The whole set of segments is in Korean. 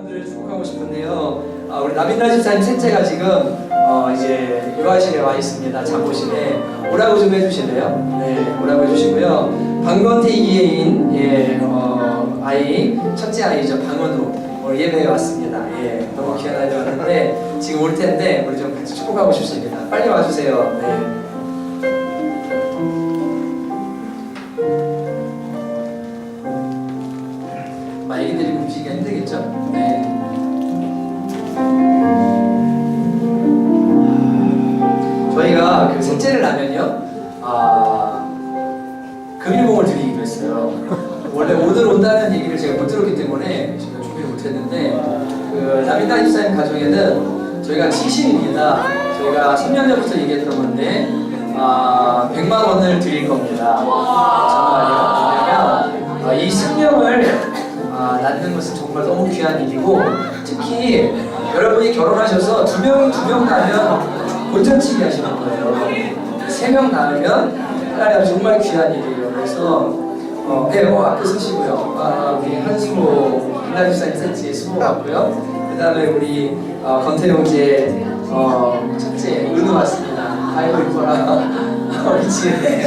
여러분들을 축복하고 싶은데요. 우리 나빈나 집사님 셋째가 지금 이제 요아실에 와 있습니다. 잠옷실에 오라고 좀 해주실래요? 네, 오라고 해주시고요. 방건태 이계인 아이 첫째 아이죠. 방언우 오늘 예배에 왔습니다. 예, 너무 귀한 아이들 왔는데 지금 올 텐데 우리 좀 같이 축복하고 싶습니다. 빨리 와주세요. 네. 애기들이 움직이기가 힘들겠죠? 네. 저희가 그 셋째를 나면요, 금일봉을 드리기로 했어요. 원래 오늘 온다는 얘기를 제가 못 들었기 때문에 제가 준비를 못했는데, 그 나빈나 집사님 가정에는 저희가 진심입니다. 저희가 3년 전부터 얘기했던 건데, 100만 원을 드릴 겁니다. 정말요. 왜냐면 이 생명을 낳는 것은 정말 너무 귀한 일이고, 특히 여러분이 결혼하셔서 두 명 낳으면 본전치기 하시는 거예요. 3명 낳으면 하나님 정말 귀한 일이에요. 그래서 앞에 서시고요. 우리 한수모 김나집사님 셋째 수모 같고요. 그 다음에 우리 권태용제 첫째 은우 왔습니다. 아이고 이뻐라. 우리 지은이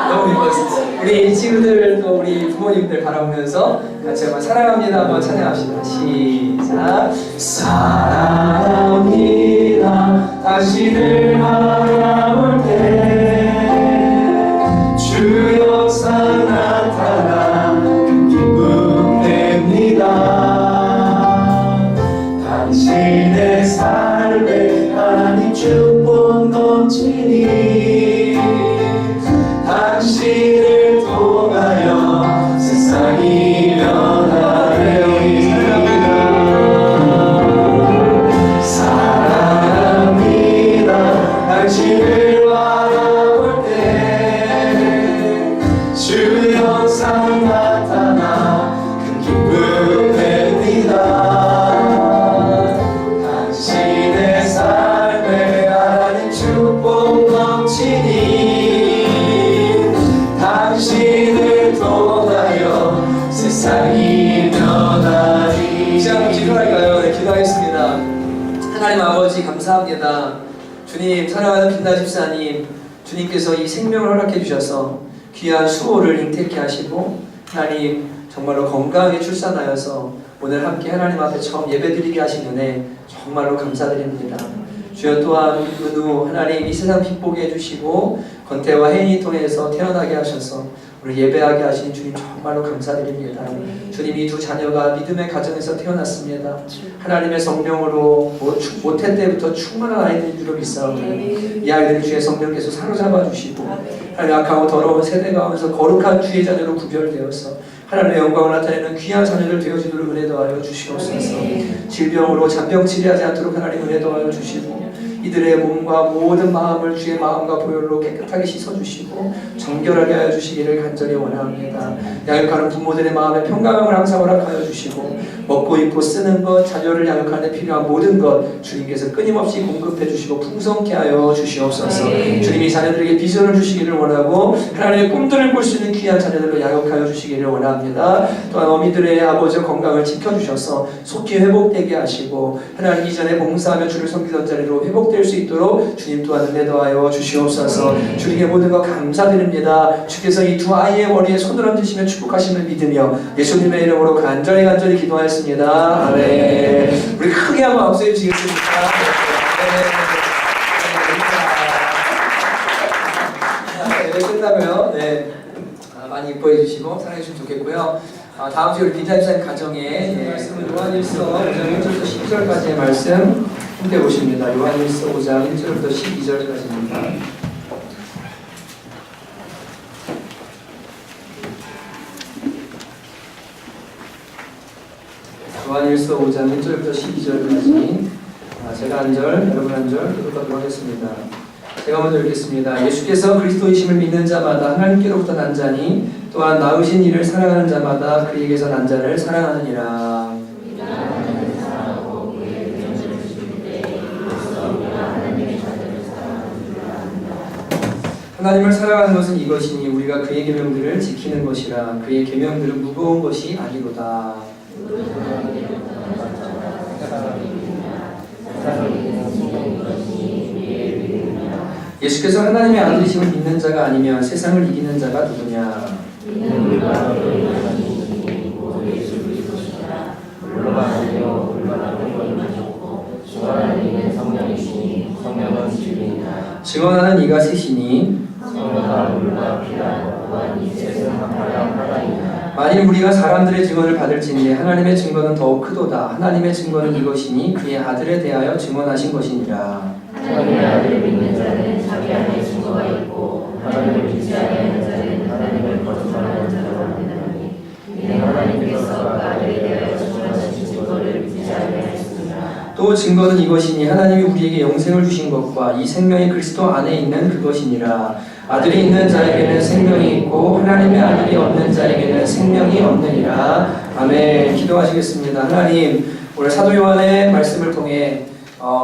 너무 이뻤어. 우리 친구들도 우리 부모님들 바라보면서 같이 한번 사랑합니다 한번 찬양합시다. 시작. 사랑합니다 당신을 바라볼 때 주 역사 나타나 큰 기쁨 냅니다. 당신의 삶에 하나님 축복 넘치니 당신을 통하여 세상이 변하리. 사랑합니다 당신을 바라볼 때 주 영상 나타나 큰 기쁨 냅니다. 당신의 삶에 하나님 축복 넘치니 당신을 통하여 세상이 변하리. 이제 한번 기도할까요? 네, 기도하겠습니다. 하나님 아버지 감사합니다. 주님, 사랑하는 빛나 집사님, 주님께서 이 생명을 허락해 주셔서 귀한 수호를 잉태케 하시고 하나님 정말로 건강하게 출산하여서 오늘 함께 하나님 앞에 처음 예배드리게 하신 은혜 정말로 감사드립니다. 주여 또한 은우 하나님 이 세상 빛보게 해주시고 건태와 혜인이 통해서 태어나게 하셔서 우리 예배하게 하신 주님 정말로 감사드립니다. 주님 이 두 자녀가 믿음의 가정에서 태어났습니다. 하나님의 성령으로 모태 때부터 충만한 아이들인 줄로 믿사오니 이 아이들을 주의 성령께서 사로잡아 주시고 하나님 악하고 더러운 세대 가운데서 거룩한 주의 자녀로 구별되어서 하나님의 영광을 나타내는 귀한 자녀들 되어지도록 은혜 더하여 주시옵소서. 질병으로 잔병 치료하지 않도록 하나님 은혜 더하여 주시고 이들의 몸과 모든 마음을 주의 마음과 보혈로 깨끗하게 씻어주시고 정결하게 하여 주시기를 간절히 원합니다. 양육하는 부모들의 마음에 평강함을 항상 허락하여 주시고 먹고 입고 쓰는 것, 자녀를 양육하는 데 필요한 모든 것 주님께서 끊임없이 공급해 주시고 풍성케 하여 주시옵소서. 주님이 자녀들에게 비전을 주시기를 원하고 하나님의 꿈들을 꿀 수 있는 귀한 자녀들로 양육하여 주시기를 원합니다. 또한 어미들의 아버지의 건강을 지켜주셔서 속히 회복되게 하시고 하나님 이전에 봉사하며 주를 섬기던 자리로 회복될 수 있도록 주님 또한 은혜 더하여 주시옵소서. 주님의 모든 것 감사드립니다. 주께서 이 두 아이의 머리에 손을 얹으시며 축복하심을 믿으며 예수님의 이름으로 간절히 기도하였습니다. 아멘. 우리 크게 한번 박수해 주시겠습니까? 네, 끝나고요. 네, 많이 이뻐해 주시고 사랑해 주시면 좋겠고요. 다음 주에 우리 빈자 집사님 가정에 말씀은 요한일서 5장 1절부터 12절까지의 말씀 함께 보십니다. 요한일서 5장 1절부터 12절까지입니다. 요한일서 5장 1절부터 12절까지 제가 한 절, 여러분 한 절 교독하도록 하겠습니다. 제가 먼저 읽겠습니다. 예수께서 그리스도이심을 믿는 자마다 하나님께로부터 난 자니 또한 낳으신 이를 사랑하는 자마다 그에게서 난 자를 사랑하느니라. 하나님을 사랑하는 것은 이것이니 우리가 그의 계명들을 지키는 것이라. 그의 계명들은 무거운 것이 아니로다. 예수께서 하나님의 아들이심을 믿는 자가 아니면 세상을 이기는 자가 누구냐? 증언하는 이가 셋이니 만일 우리가 사람들의 증언을 받을지니 하나님의 증거는 더욱 크도다. 하나님의 증거는 이것이니 그의 아들에 대하여 증언하신 것이니라. 하나님의 아들을 믿는 자는 자기 안에 증거가 있고 하나님을 믿지 아니하는 자는 하나님을 거짓말하는 자라고 하느니 이는 하나님께서 아들에 대하여 증언하신 증거를 믿지 아니하였느니라. 또 증거는 이것이니 하나님이 우리에게 영생을 주신 것과 이 생명이 그리스도 안에 있는 그것이니라. 아들이 있는 자에게는 생명이 있고 하나님의 아들이 없는 자에게는 생명이 없느니라. 아멘. 기도하시겠습니다. 하나님, 오늘 사도 요한의 말씀을 통해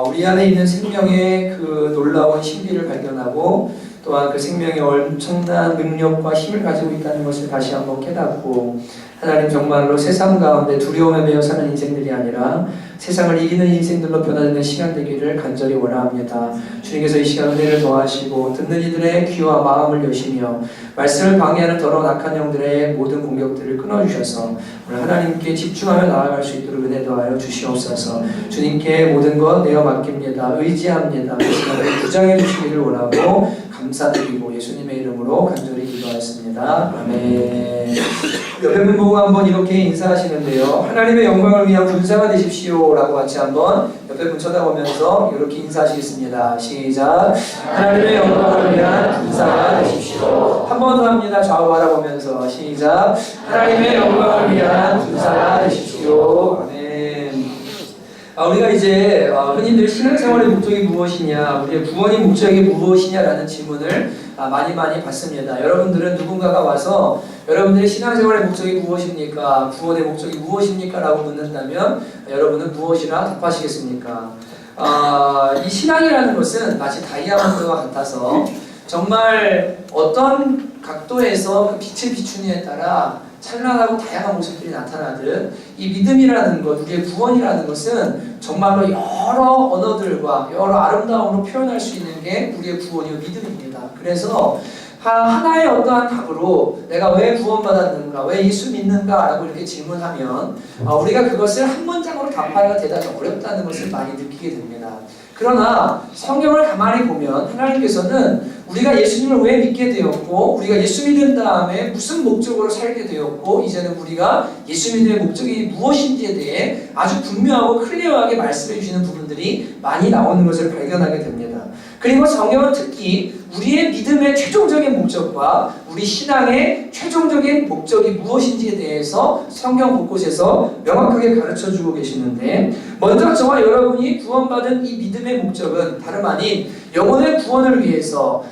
우리 안에 있는 생명의 그 놀라운 신비를 발견하고 또한 그 생명의 엄청난 능력과 힘을 가지고 있다는 것을 다시 한번 깨닫고 하나님 정말로 세상 가운데 두려움에 매여 사는 인생들이 아니라 세상을 이기는 인생들로 변화되는 시간 되기를 간절히 원합니다. 주님께서 이 시간 은혜를 더하시고 듣는 이들의 귀와 마음을 여시며 말씀을 방해하는 더러운 악한 영들의 모든 공격들을 끊어주셔서 오늘 하나님께 집중하며 나아갈 수 있도록 은혜 더하여 주시옵소서. 주님께 모든 것 내어 맡깁니다. 의지합니다. 이 시간을 부장해 주시기를 원하고 감사드리고 예수님의 이름으로 간절히 기도하였습니다. 아멘. 옆에 분 보고 한번 이렇게 인사하시는데요. 하나님의 영광을 위한 군사가 되십시오 라고 같이 한번 옆에 분 쳐다보면서 이렇게 인사하시겠습니다. 시작. 하나님의 영광을 위한 군사가 되십시오. 한 번 더 합니다. 좌우 바라보면서 시작. 하나님의 영광을 위한 군사가 되십시오. 아멘. 우리가 이제 흔히들 신앙생활의 목적이 무엇이냐, 우리의 구원의 목적이 무엇이냐라는 질문을 많이 받습니다. 여러분들은 누군가가 와서 여러분들의 신앙생활의 목적이 무엇입니까? 구원의 목적이 무엇입니까? 라고 묻는다면 여러분은 무엇이라 답하시겠습니까? 이 신앙이라는 것은 마치 다이아몬드와 같아서 정말 어떤 각도에서 그 빛을 비추느냐에 따라 찬란하고 다양한 모습들이 나타나듯 이 믿음이라는 것, 우리의 구원이라는 것은 정말로 여러 언어들과 여러 아름다움으로 표현할 수 있는 게 우리의 구원이요 믿음입니다. 그래서 하나의 어떠한 답으로 내가 왜 구원받았는가, 왜 예수 믿는가 라고 이렇게 질문하면 우리가 그것을 한 문장으로 답하기가 대단히 어렵다는 것을 많이 느끼게 됩니다. 그러나 성경을 가만히 보면 하나님께서는 우리가 예수님을 왜 믿게 되었고 우리가 예수 믿은 다음에 무슨 목적으로 살게 되었고 이제는 우리가 예수 믿음의 목적이 무엇인지에 대해 아주 분명하고 클리어하게 말씀해 주시는 부분들이 많이 나오는 것을 발견하게 됩니다. 그리고 성경은 특히 우리의 믿음의 최종적인 목적과 우리 신앙의 최종적인 목적이 무엇인지에 대해서 성경 곳곳에서 명확하게 가르쳐주고 계시는데 먼저 저와 여러분이 구원받은 이 믿음의 목적은 다름 아닌 영혼의 구원을 위해서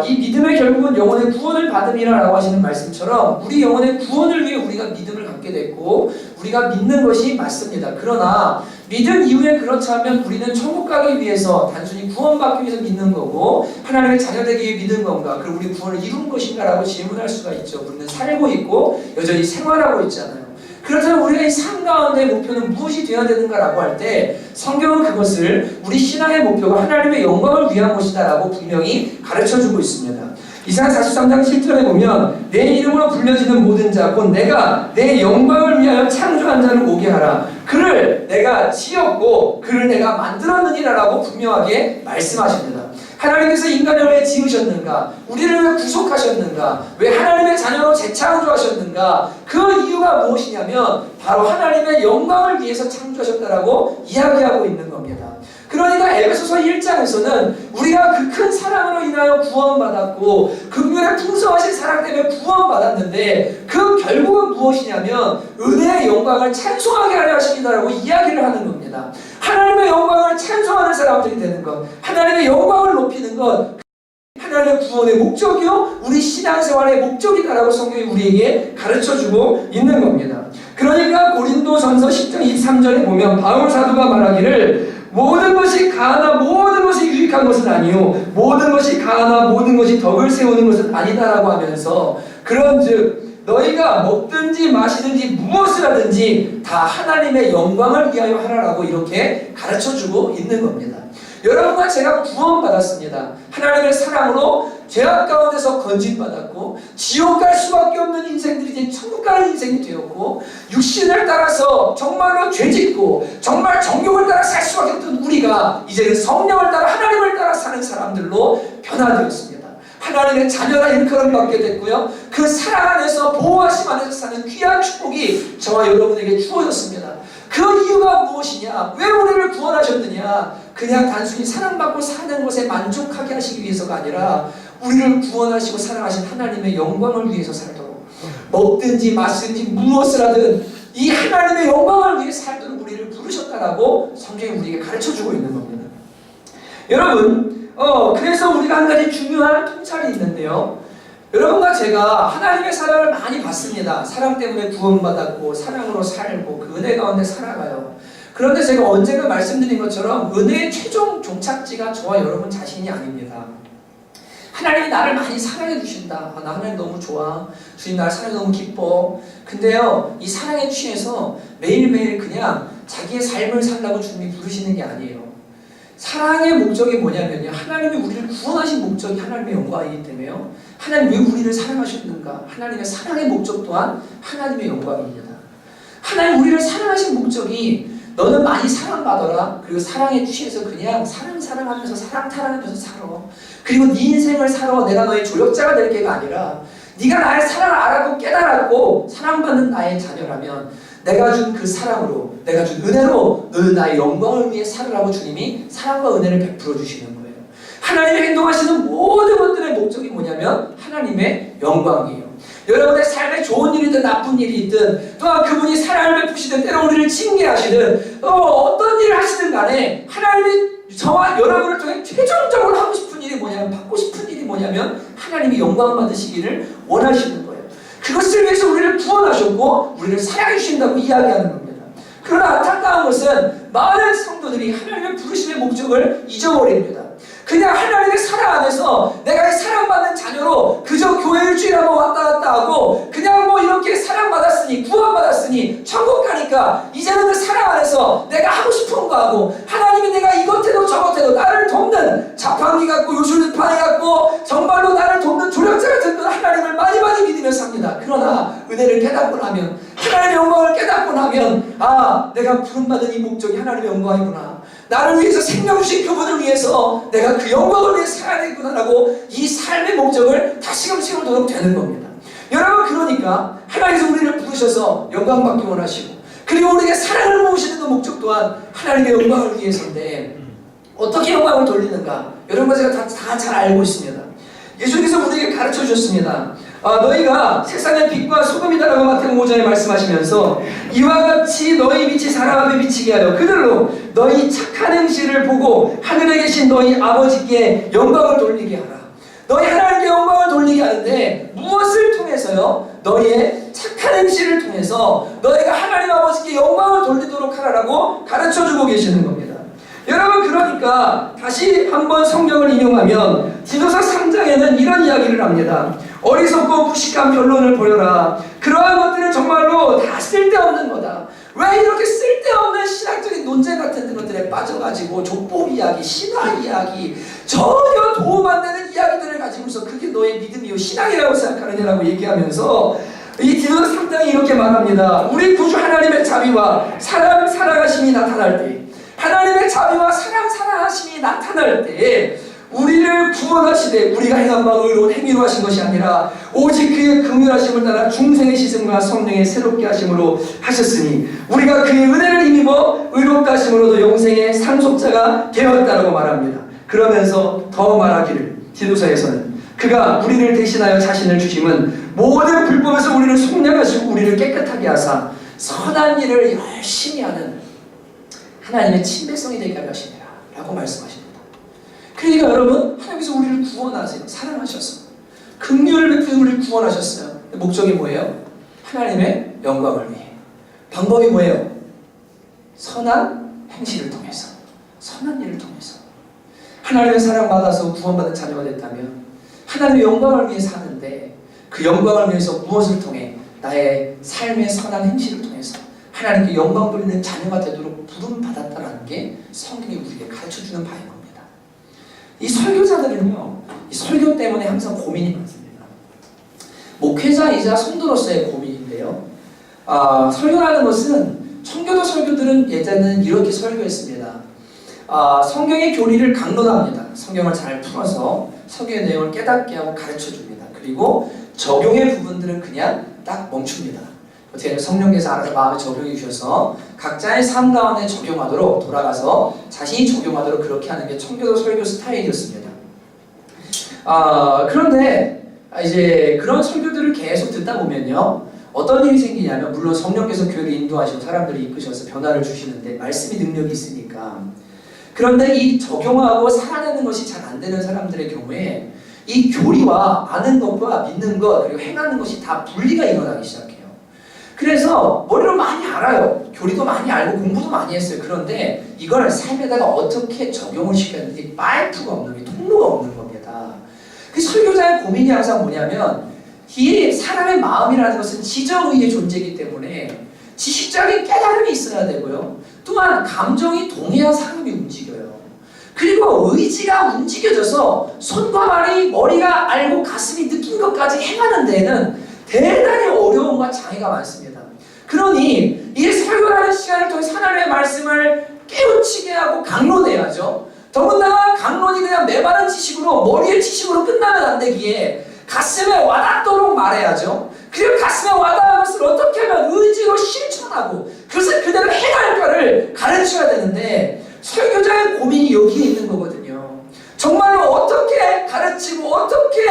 이 믿음의 결국은 영혼의 구원을 받음이라고 하시는 말씀처럼 우리 영혼의 구원을 위해 우리가 믿음을 갖게 됐고 우리가 믿는 것이 맞습니다. 그러나 믿은 이후에 그렇지 않으면 우리는 천국 가기 위해서 단순히 구원받기 위해서 믿는 거고 하나님의 자녀되기 위해 믿은 건가? 그리고 우리 구원을 이룬 것인가? 라고 질문할 수가 있죠. 우리는 살고 있고 여전히 생활하고 있잖아요. 그렇다면 우리가 이 삶 가운데 목표는 무엇이 되어야 되는가라고 할 때 성경은 그것을 우리 신앙의 목표가 하나님의 영광을 위한 것이다 라고 분명히 가르쳐주고 있습니다. 이사야 43장 7절에 보면 내 이름으로 불려지는 모든 자 곧 내가 내 영광을 위하여 창조한 자를 오게 하라. 그를 내가 지었고 그를 내가 만들었느니라 라고 분명하게 말씀하십니다. 하나님께서 인간을 왜 지으셨는가? 우리를 왜 구속하셨는가? 왜 하나님의 자녀로 재창조하셨는가? 그 이유가 무엇이냐면 바로 하나님의 영광을 위해서 창조하셨다라고 이야기하고 있는 겁니다. 그러니까 에베소서 1장에서는 우리가 그 큰 사랑으로 인하여 구원받았고 긍휼의 풍성하신 사랑 때문에 구원받았는데 그 결국은 무엇이냐면 은혜의 영광을 찬송하게 하려 하십니다라고 이야기를 하는 겁니다. 하나님의 영광을 찬송하는 사람들이 되는 것, 하나님의 영광을 높이는 것, 하나님의 구원의 목적이요 우리 신앙생활의 목적이다라고 성경이 우리에게 가르쳐주고 있는 겁니다. 그러니까 고린도전서 10장 23절에 보면 바울 사도가 말하기를 모든 것이 가하나 모든 것이 유익한 것은 아니요 모든 것이 가하나 모든 것이 덕을 세우는 것은 아니다라고 하면서 그런즉 너희가 먹든지 마시든지 무엇을 하든지 다 하나님의 영광을 위하여 하라라고 이렇게 가르쳐주고 있는 겁니다. 여러분과 제가 구원받았습니다. 하나님의 사랑으로 죄악 가운데서 건진받았고 지옥 갈 수밖에 없는 인생들이 이제 천국 가는 인생이 되었고 육신을 따라서 정말로 죄짓고 정말 정욕을 따라 살 수밖에 없던 우리가 이제는 성령을 따라 하나님을 따라 사는 사람들로 변화되었습니다. 하나님의 자녀라 일컬음 받게 됐고요. 그 사랑 안에서 보호하심 안에서 사는 귀한 축복이 저와 여러분에게 주어졌습니다. 그 이유가 무엇이냐? 왜 우리를 구원하셨느냐? 그냥 단순히 사랑받고 사는 것에 만족하게 하시기 위해서가 아니라 우리를 구원하시고 사랑하신 하나님의 영광을 위해서 살도록 먹든지 마시든지 무엇을 하든 이 하나님의 영광을 위해 살도록 우리를 부르셨다라고 성경이 우리에게 가르쳐주고 있는 겁니다. 여러분 그래서 우리가 한 가지 중요한 통찰이 있는데요. 여러분과 제가 하나님의 사랑을 많이 받습니다. 사랑 때문에 구원받았고 사랑으로 살고 그 은혜 가운데 살아가요. 그런데 제가 언젠가 말씀드린 것처럼 은혜의 최종 종착지가 저와 여러분 자신이 아닙니다. 하나님이 나를 많이 사랑해 주신다. 나 하나님 너무 좋아. 주님 나를 사랑해 너무 기뻐. 근데요, 이 사랑에 취해서 매일매일 그냥 자기의 삶을 살라고 주님이 부르시는 게 아니에요. 사랑의 목적이 뭐냐면요, 하나님이 우리를 구원하신 목적이 하나님의 영광이기 때문에요. 하나님 왜 우리를 사랑하셨는가? 하나님의 사랑의 목적 또한 하나님의 영광입니다. 하나님 우리를 사랑하신 목적이 너는 많이 사랑받아라. 그리고 사랑에 취해서 그냥 사랑하면서 사랑타랑하면서 살아. 그리고 네 인생을 살아. 내가 너의 조력자가 될 게가 아니라 네가 나의 사랑을 알았고 깨달았고 사랑받는 나의 자녀라면 내가 준 그 사랑으로, 내가 준 은혜로 너는 나의 영광을 위해 살으라고 주님이 사랑과 은혜를 베풀어 주시는 거예요. 하나님이 행동하시는 모든 것들의 목적이 뭐냐면 하나님의 영광이에요. 여러분의 삶에 좋은 일이든 나쁜 일이 있든 또한 그분이 사랑을 베푸시든 때로 우리를 징계하시든 어떤 일을 하시든 간에 하나님이 저와 여러분을 통해 최종적으로 하고 싶은 일이 뭐냐면, 받고 싶은 일이 뭐냐면 하나님이 영광 받으시기를 원하시는 거예요. 그것을 위해서 우리를 구원하셨고 우리를 사랑해 주신다고 이야기하는 겁니다. 그러나 안타까운 것은 많은 성도들이 하나님의 부르심의 목적을 잊어버립니다. 그냥 하나님의 사랑 안에서 내가 사랑받는 자녀로 그저 교회 일주일에 한번 왔다 갔다 하고 그냥 뭐 이렇게 사랑받았으니 구원받았으니 천국 가니까 이제는 그 사랑 안에서 내가 하고 싶은 거 하고 하나님이 내가 이것 해도 저것 해도 나를 돕는 자판기 같고 요술판이 같고 정말로 나를 돕는 조력자 같은 하나님을 많이 믿으며 삽니다. 그러나 은혜를 깨닫고 나면 하나님의 영광을 깨닫고 나면 내가 부름받은 이 목적이 하나님의 영광이구나. 나를 위해서 생명 주신 그분을 위해서 내가 그 영광을 위해 살아야 되구나라고 이 삶의 목적을 다시금 세우도록 되는 겁니다. 여러분, 그러니까 하나님께서 우리를 부르셔서 영광 받기 원하시고 그리고 우리에게 사랑을 모으시는 그 목적 또한 하나님의 영광을 위해서인데 어떻게 영광을 돌리는가? 여러분과 제가 다 잘 알고 있습니다. 예수님께서 우리에게 가르쳐 주셨습니다. 너희가 세상의 빛과 소금이다라고 마태복음 5장에 말씀하시면서 이와 같이 너희 빛이 사람 앞에 비치게 하여 그들로 너희 착한 행실을 보고 하늘에 계신 너희 아버지께 영광을 돌리게 하라. 너희 하나님께 영광을 돌리게 하는데 무엇을 통해서요? 너희의 착한 행실을 통해서 너희가 하나님 아버지께 영광을 돌리도록 하라라고 가르쳐주고 계시는 겁니다. 여러분, 그러니까 다시 한번 성경을 인용하면 디도서 3장에는 이런 이야기를 합니다. 어리석고 무식한 변론을 버려라. 그러한 것들은 정말로 다 쓸데없는 거다. 왜 이렇게 쓸데없는 신학적인 논쟁 같은 것들에 빠져가지고 족보 이야기, 신화 이야기, 전혀 도움 안 되는 이야기들을 가지고서 그게 너의 믿음이요 신앙이라고 생각하느냐라고 얘기하면서 이 디도서 3장이 이렇게 말합니다. 우리 구주 하나님의 자비와 사랑 사랑하심이 나타날 때, 하나님의 자비와 사랑하심이 나타날 때에 우리를 구원하시되 우리가 행한 바 의로운 행위로 하신 것이 아니라 오직 그의 긍휼하심을 따라 중생의 시승과 성령의 새롭게 하심으로 하셨으니 우리가 그의 은혜를 힘입어 의롭다 하심으로도 영생의 상속자가 되었다라고 말합니다. 그러면서 더 말하기를 디도서에서는 그가 우리를 대신하여 자신을 주심은 모든 불법에서 우리를 속량하시고 우리를 깨끗하게 하사 선한 일을 열심히 하는 하나님의 친배성이 되게 하려 하시니라 라고 말씀하십니다. 그러니까 여러분, 하나님께서 우리를 구원하세요. 사랑하셔서 긍휼을 베푸셔서 우리를 구원하셨어요. 목적이 뭐예요? 하나님의 영광을 위해. 방법이 뭐예요? 선한 행실을 통해서, 선한 일을 통해서. 하나님의 사랑받아서 구원받은 자녀가 됐다면 하나님의 영광을 위해 사는데 그 영광을 위해서 무엇을 통해? 나의 삶의 선한 행실을 통해서 하나님께 영광 돌리는 자녀가 되도록 부름받았다는 게 성경이 우리에게 가르쳐주는 바인 겁니다. 이 설교자들은요, 이 설교 때문에 항상 고민이 많습니다. 목회자이자 성도로서의 고민인데요. 설교라는 것은 청교도 설교들은 예전에는 이렇게 설교했습니다. 성경의 교리를 강론합니다. 성경을 잘 풀어서 성경의 내용을 깨닫게 하고 가르쳐줍니다. 그리고 적용의 부분들은 그냥 딱 멈춥니다. 어떻게 하면 성령께서 알아서 마음에 적용해 주셔서 각자의 삶 가운데 적용하도록 돌아가서 자신이 적용하도록 그렇게 하는 게 청교도 설교 스타일이었습니다. 그런데 이제 그런 설교들을 계속 듣다 보면요, 어떤 일이 생기냐면, 물론 성령께서 교회를 인도하시고 사람들을 이끄셔서 변화를 주시는데 말씀이 능력이 있으니까. 그런데 이 적용하고 살아내는 것이 잘 안 되는 사람들의 경우에 이 교리와 아는 것과 믿는 것 그리고 행하는 것이 다 분리가 일어나기 시작해요. 그래서 머리로 많이 알아요. 교리도 많이 알고 공부도 많이 했어요. 그런데 이걸 삶에다가 어떻게 적용을 시켜야 되는지 파이프가 없는, 통로가 없는 겁니다. 그 설교자의 고민이 항상 뭐냐면, 이 사람의 마음이라는 것은 지정의의 존재이기 때문에 지식적인 깨달음이 있어야 되고요. 또한 감정이 동해야 사람이 움직여요. 그리고 의지가 움직여져서 손과 발이, 머리가 알고 가슴이 느낀 것까지 행하는 데에는 대단히 어려움과 장애가 많습니다. 그러니 이 설교라는 시간을 통해 하나님의 말씀을 깨우치게 하고 강론해야죠. 더군다나 강론이 그냥 메마른 지식으로, 머리의 지식으로 끝나면 안 되기에 가슴에 와닿도록 말해야죠. 그리고 가슴에 와닿는 것을 어떻게 하면 의지로 실천하고 그것을 그대로 행할까를 가르쳐야 되는데, 설교자의 고민이 여기에 있는 거거든요. 정말로 어떻게 가르치고 어떻게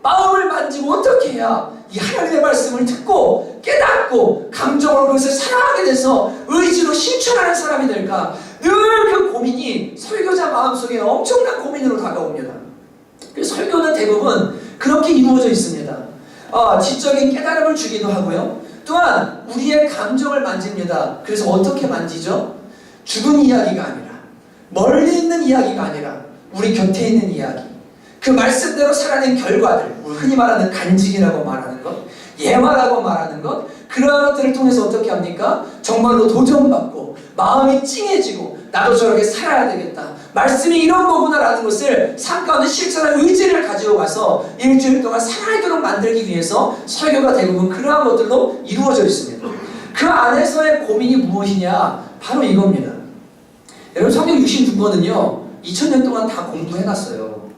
마음을 만지고 어떻게 해야 이 하나님의 말씀을 듣고 깨닫고 감정으로 그것을 사랑하게 돼서 의지로 실천하는 사람이 될까? 늘 그 고민이 설교자 마음속에 엄청난 고민으로 다가옵니다. 그래서 설교는 대부분 그렇게 이루어져 있습니다. 지적인 깨달음을 주기도 하고요. 또한 우리의 감정을 만집니다. 그래서 어떻게 만지죠? 죽은 이야기가 아니라, 멀리 있는 이야기가 아니라 우리 곁에 있는 이야기, 그 말씀대로 살아낸 결과들, 흔히 말하는 간증이라고 말하는 것, 예화라고 말하는 것, 그러한 것들을 통해서 어떻게 합니까? 정말로 도전받고 마음이 찡해지고 나도 저렇게 살아야 되겠다, 말씀이 이런 거구나라는 것을 삶 가운데 실천할 의지를 가지고 가서 일주일 동안 살아있도록 만들기 위해서 설교가 대부분 그러한 것들로 이루어져 있습니다. 그 안에서의 고민이 무엇이냐? 바로 이겁니다. 여러분, 성경 66권은요 2000년 동안 다 공부해놨어요.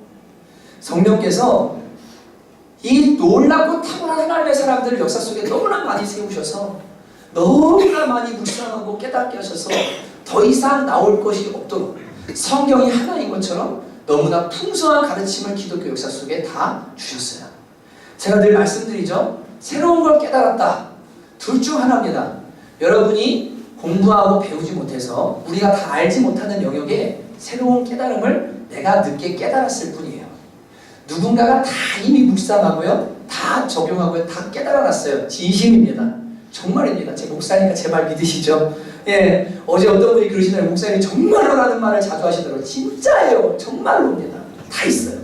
성령께서 이 놀랍고 탁월한 하나님의 사람들을 역사 속에 너무나 많이 세우셔서 너무나 많이 묵상하고 깨닫게 하셔서 더 이상 나올 것이 없도록 성경이 하나인 것처럼 너무나 풍성한 가르침을 기독교 역사 속에 다 주셨어요. 제가 늘 말씀드리죠. 새로운 걸 깨달았다. 둘 중 하나입니다. 여러분이 공부하고 배우지 못해서 우리가 다 알지 못하는 영역에 새로운 깨달음을 내가 늦게 깨달았을 뿐이에요. 누군가가 다 이미 묵상하고요, 다 적용하고요, 다 깨달아놨어요. 진심입니다. 정말입니다. 제 목사니까 제 말 믿으시죠? 예, 어제 어떤 분이 그러시더라고요. 목사님이 정말로라는 말을 자주 하시더라고요. 진짜예요. 정말로입니다. 다 있어요.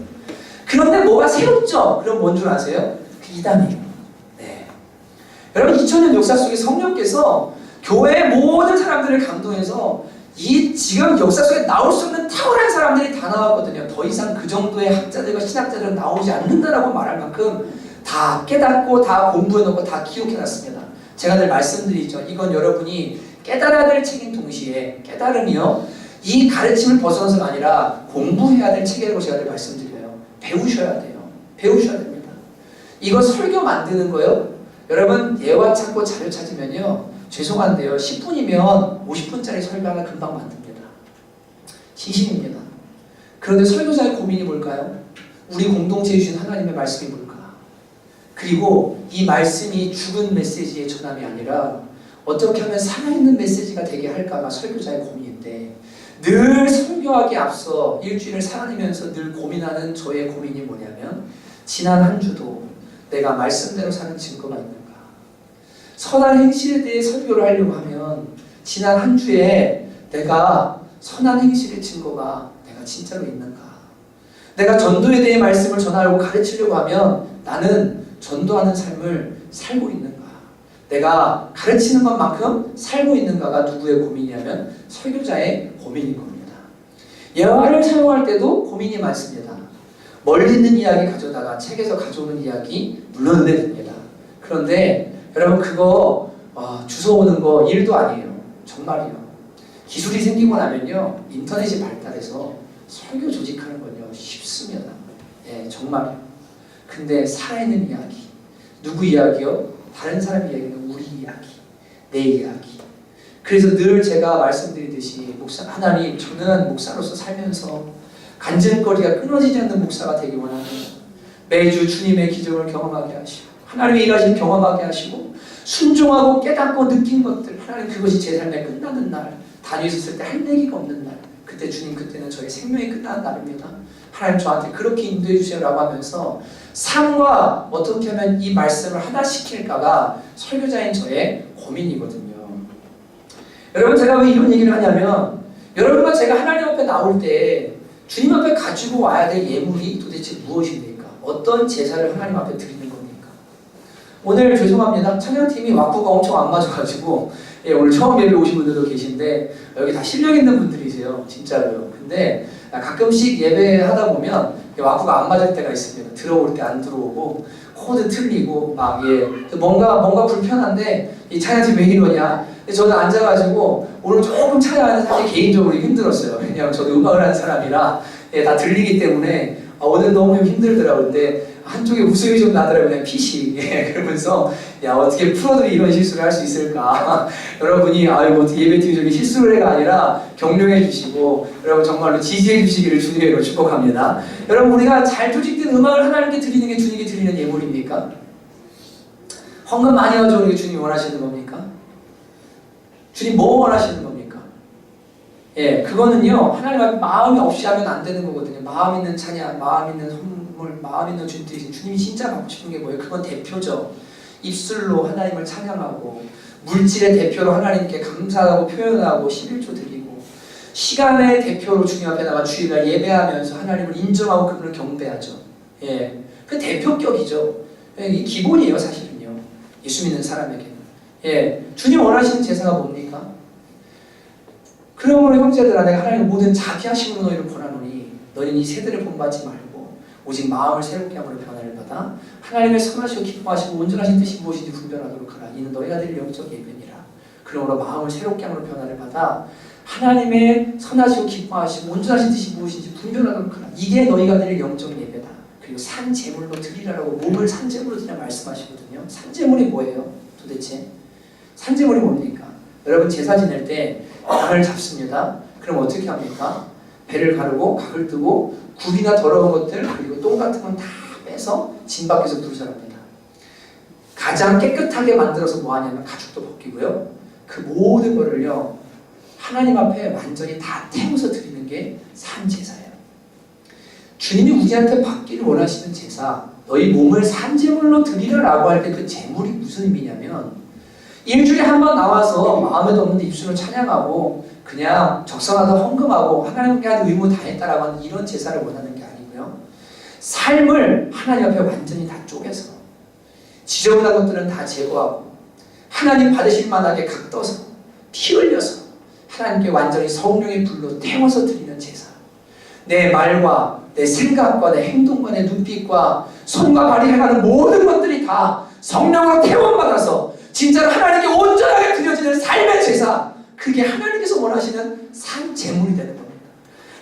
그런데 뭐가 새롭죠? 그럼 뭔 줄 아세요? 그 이단이에요. 네. 여러분, 2000년 역사 속에 성령께서 교회의 모든 사람들을 감동해서 이 지금 역사 속에 나올 수 없는 탁월한 사람들이 다 나왔거든요. 더 이상 그 정도의 학자들과 신학자들은 나오지 않는다라고 말할 만큼 다 깨닫고 다 공부해놓고 다 기록해놨습니다. 제가 늘 말씀드리죠. 이건 여러분이 깨달아야 될 책인 동시에 깨달음이요, 이 가르침을 벗어나서가 아니라 공부해야 될 책이라고 제가 늘 말씀드려요. 배우셔야 돼요. 배우셔야 됩니다. 이거 설교 만드는 거요, 여러분 예화 찾고 자료 찾으면요, 죄송한데요, 10분이면 50분짜리 설교 하나 금방 만듭니다. 진심입니다. 그런데 설교자의 고민이 뭘까요? 우리 공동체에 주신 하나님의 말씀이 뭘까? 그리고 이 말씀이 죽은 메시지의 전함이 아니라 어떻게 하면 살아있는 메시지가 되게 할까가 설교자의 고민인데, 늘 설교하기 앞서 일주일을 살아내면서 늘 고민하는 저의 고민이 뭐냐면, 지난 한 주도 내가 말씀대로 사는 증거가 있는가? 선한 행실에 대해 설교를 하려고 하면 지난 한 주에 내가 선한 행실의 증거가 내가 진짜로 있는가? 내가 전도에 대해 말씀을 전하려고 가르치려고 하면 나는 전도하는 삶을 살고 있는가? 내가 가르치는 것만큼 살고 있는가가 누구의 고민이냐면 설교자의 고민인 겁니다. 예화를 사용할 때도 고민이 많습니다. 멀리 있는 이야기 가져다가 책에서 가져오는 이야기 물러내야 됩니다. 그런데 여러분 그거 주워오는 거 일도 아니에요. 정말이요. 기술이 생기고 나면요 인터넷이 발달해서 설교 조직하는 건요 쉽습니다. 예, 정말요. 근데 살아있는 이야기, 누구 이야기요? 다른 사람 이야기는 우리 이야기, 내 이야기. 그래서 늘 제가 말씀드리듯이 하나님, 저는 목사로서 살면서 간증거리가 끊어지지 않는 목사가 되기 원합니다. 매주 주님의 기적을 경험하게 하시고 하나님의 일하심 경험하게 하시고 순종하고 깨닫고 느낀 것들, 하나님 그것이 제 삶에 끝나는 날, 다니엘 있을 때 할 얘기가 없는 날, 그때 주님 그때는 저의 생명이 끝나는 날입니다. 하나님 저한테 그렇게 인도해 주세요라고 하면서 삶과 어떻게 하면 이 말씀을 하나 시킬까가 설교자인 저의 고민이거든요. 여러분 제가 왜 이런 얘기를 하냐면 여러분과 제가 하나님 앞에 나올 때 주님 앞에 가지고 와야 될 예물이 도대체 무엇입니까? 어떤 제사를 하나님 앞에 드리는 겁니까? 오늘 죄송합니다. 찬양팀이 왁구가 엄청 안 맞아가지고 오늘 처음 예배 오신 분들도 계신데 여기 다 실력 있는 분들이세요. 진짜로요. 근데 가끔씩 예배하다 보면 왁구가 안 맞을 때가 있습니다. 들어올 때 안 들어오고 코드 틀리고 막 뭔가 불편한데 이 찬양팀 왜 이러냐. 저는 앉아가지고 오늘 조금 찬양하는 사실 개인적으로 힘들었어요. 왜냐하면 저도 음악을 하는 사람이라 다 들리기 때문에 오늘 너무 힘들더라고요. 근데 한쪽에 웃음이 좀 나더라고요. 그냥 피식. 그러면서 야 어떻게 프로들이 이런 실수를 할 수 있을까. 여러분이 아이고 어떻게 예배팀이 저기 실수를 해가 아니라 격려해 주시고 여러분 정말로 지지해 주시기를 주님으로 축복합니다. 여러분 우리가 잘 조직된 음악을 하나님께 드리는 게 주님께 드리는 예물입니까? 헌금 많이 가져오는 게 주님이 원하시는 겁니까? 주님 뭐 원하시는 겁니까? 예, 그거는요 하나님 앞에 마음이 없이 하면 안 되는 거거든요. 마음 있는 찬양, 마음 있는 선물, 마음 있는 주님 드리신 주님이 진짜 받고 싶은 게 뭐예요? 그건 대표죠. 입술로 하나님을 찬양하고 물질의 대표로 하나님께 감사하고 표현하고 11조 드리고 시간의 대표로 주님 앞에 나가 주일날 예배하면서 하나님을 인정하고 그분을 경배하죠. 예, 그 대표격이죠. 이 기본이에요 사실은요. 예수 믿는 사람에게는. 예, 주님 원하시는 제사가 뭡니까? 그러므로 형제들아 내가 하나님의 모든 자비하심으로 너희를 권하노니 너희는 이 세대를 본받지 말고 오직 마음을 새롭게 함으로 변화를 받아 하나님의 선하시고 기뻐하시고 온전하신 뜻이 무엇인지 분별하도록 하라. 이는 너희가 드릴 영적 예배니라. 그러므로 마음을 새롭게 함으로 변화를 받아 하나님의 선하시고 기뻐하시고 온전하신 뜻이 무엇인지 분별하도록 하라. 이게 너희가 드릴 영적 예배다. 그리고 산제물로 드리라라고 몸을 산제물로 드리라 말씀하시거든요. 산제물이 뭐예요? 도대체? 산제물이 뭡니까? 여러분 제사 지낼 때 양을 잡습니다. 그럼 어떻게 합니까? 배를 가르고 각을 뜨고 굽이나 더러운 것들 그리고 똥 같은 건 다 빼서 진 밖에서 불살합니다. 가장 깨끗하게 만들어서 뭐 하냐면 가죽도 벗기고요. 그 모든 거를요 하나님 앞에 완전히 다 태워서 드리는 게 산제사예요. 주님이 우리한테 받기를 원하시는 제사, 너희 몸을 산제물로 드리라라고 할 때 그 제물이 무슨 의미냐면 일주일에 한 번 나와서 마음에도 없는데 입술로 찬양하고 그냥 적성하다 헌금하고 하나님께 하는 의무 다 했다라고 하는 이런 제사를 원하는 게 아니고요. 삶을 하나님 앞에 완전히 다 쪼개서 지저분한 것들은 다 제거하고 하나님 받으실 만하게 각떠서 피 흘려서 하나님께 완전히 성령의 불로 태워서 드리는 제사. 내 말과 내 생각과 내 행동과 내 눈빛과 손과 발이 행하는 모든 것들이 다 성령으로 태워받아서 진짜로 하나님께 온전하게 드려지는 삶의 제사, 그게 하나님께서 원하시는 산 제물이 되는 겁니다.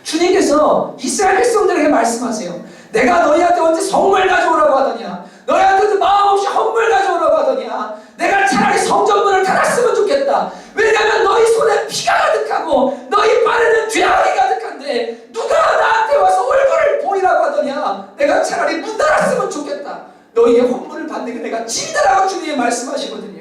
주님께서 이스라엘 백성들에게 말씀하세요. 내가 너희한테 언제 성물 가져오라고 하더냐? 너희한테 마음 없이 헌물 가져오라고 하더냐? 내가 차라리 성전문을 닫았으면 좋겠다. 왜냐하면 너희 손에 피가 가득하고 너희 발에는 죄악이 가득한데 누가 나한테 와서 얼굴을 보이라고 하더냐? 내가 차라리 문 닫았으면 좋겠다. 너희의 헌물을 받는 게 내가 진다라고 주님이 말씀하시거든요.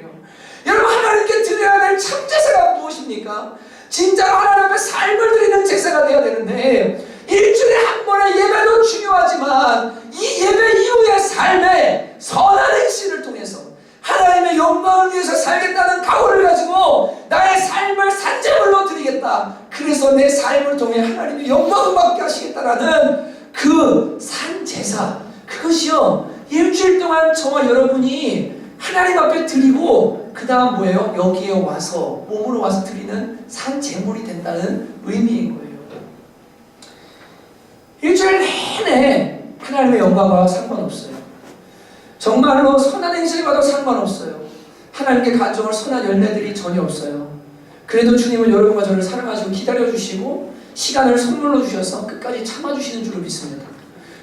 여러분 하나님께 드려야 될 참제사가 무엇입니까? 진짜로 하나님 앞에 삶을 드리는 제사가 되어야 되는데 일주일에 한 번의 예배도 중요하지만 이 예배 이후의 삶에 선한 행실을 통해서 하나님의 영광을 위해서 살겠다는 각오를 가지고 나의 삶을 산제물로 드리겠다. 그래서 내 삶을 통해 하나님의 영광을 받게 하시겠다라는 그 산제사, 그것이요 일주일 동안 저와 여러분이 하나님 앞에 드리고 그 다음 뭐예요? 여기에 와서 몸으로 와서 드리는 산 제물이 된다는 의미인 거예요. 일주일 내내 하나님의 영광과 상관없어요. 정말로 선한 행실을 봐도 상관없어요. 하나님께 가져올 선한 열매들이 전혀 없어요. 그래도 주님은 여러분과 저를 사랑하시고 기다려주시고 시간을 선물로 주셔서 끝까지 참아주시는 줄로 믿습니다.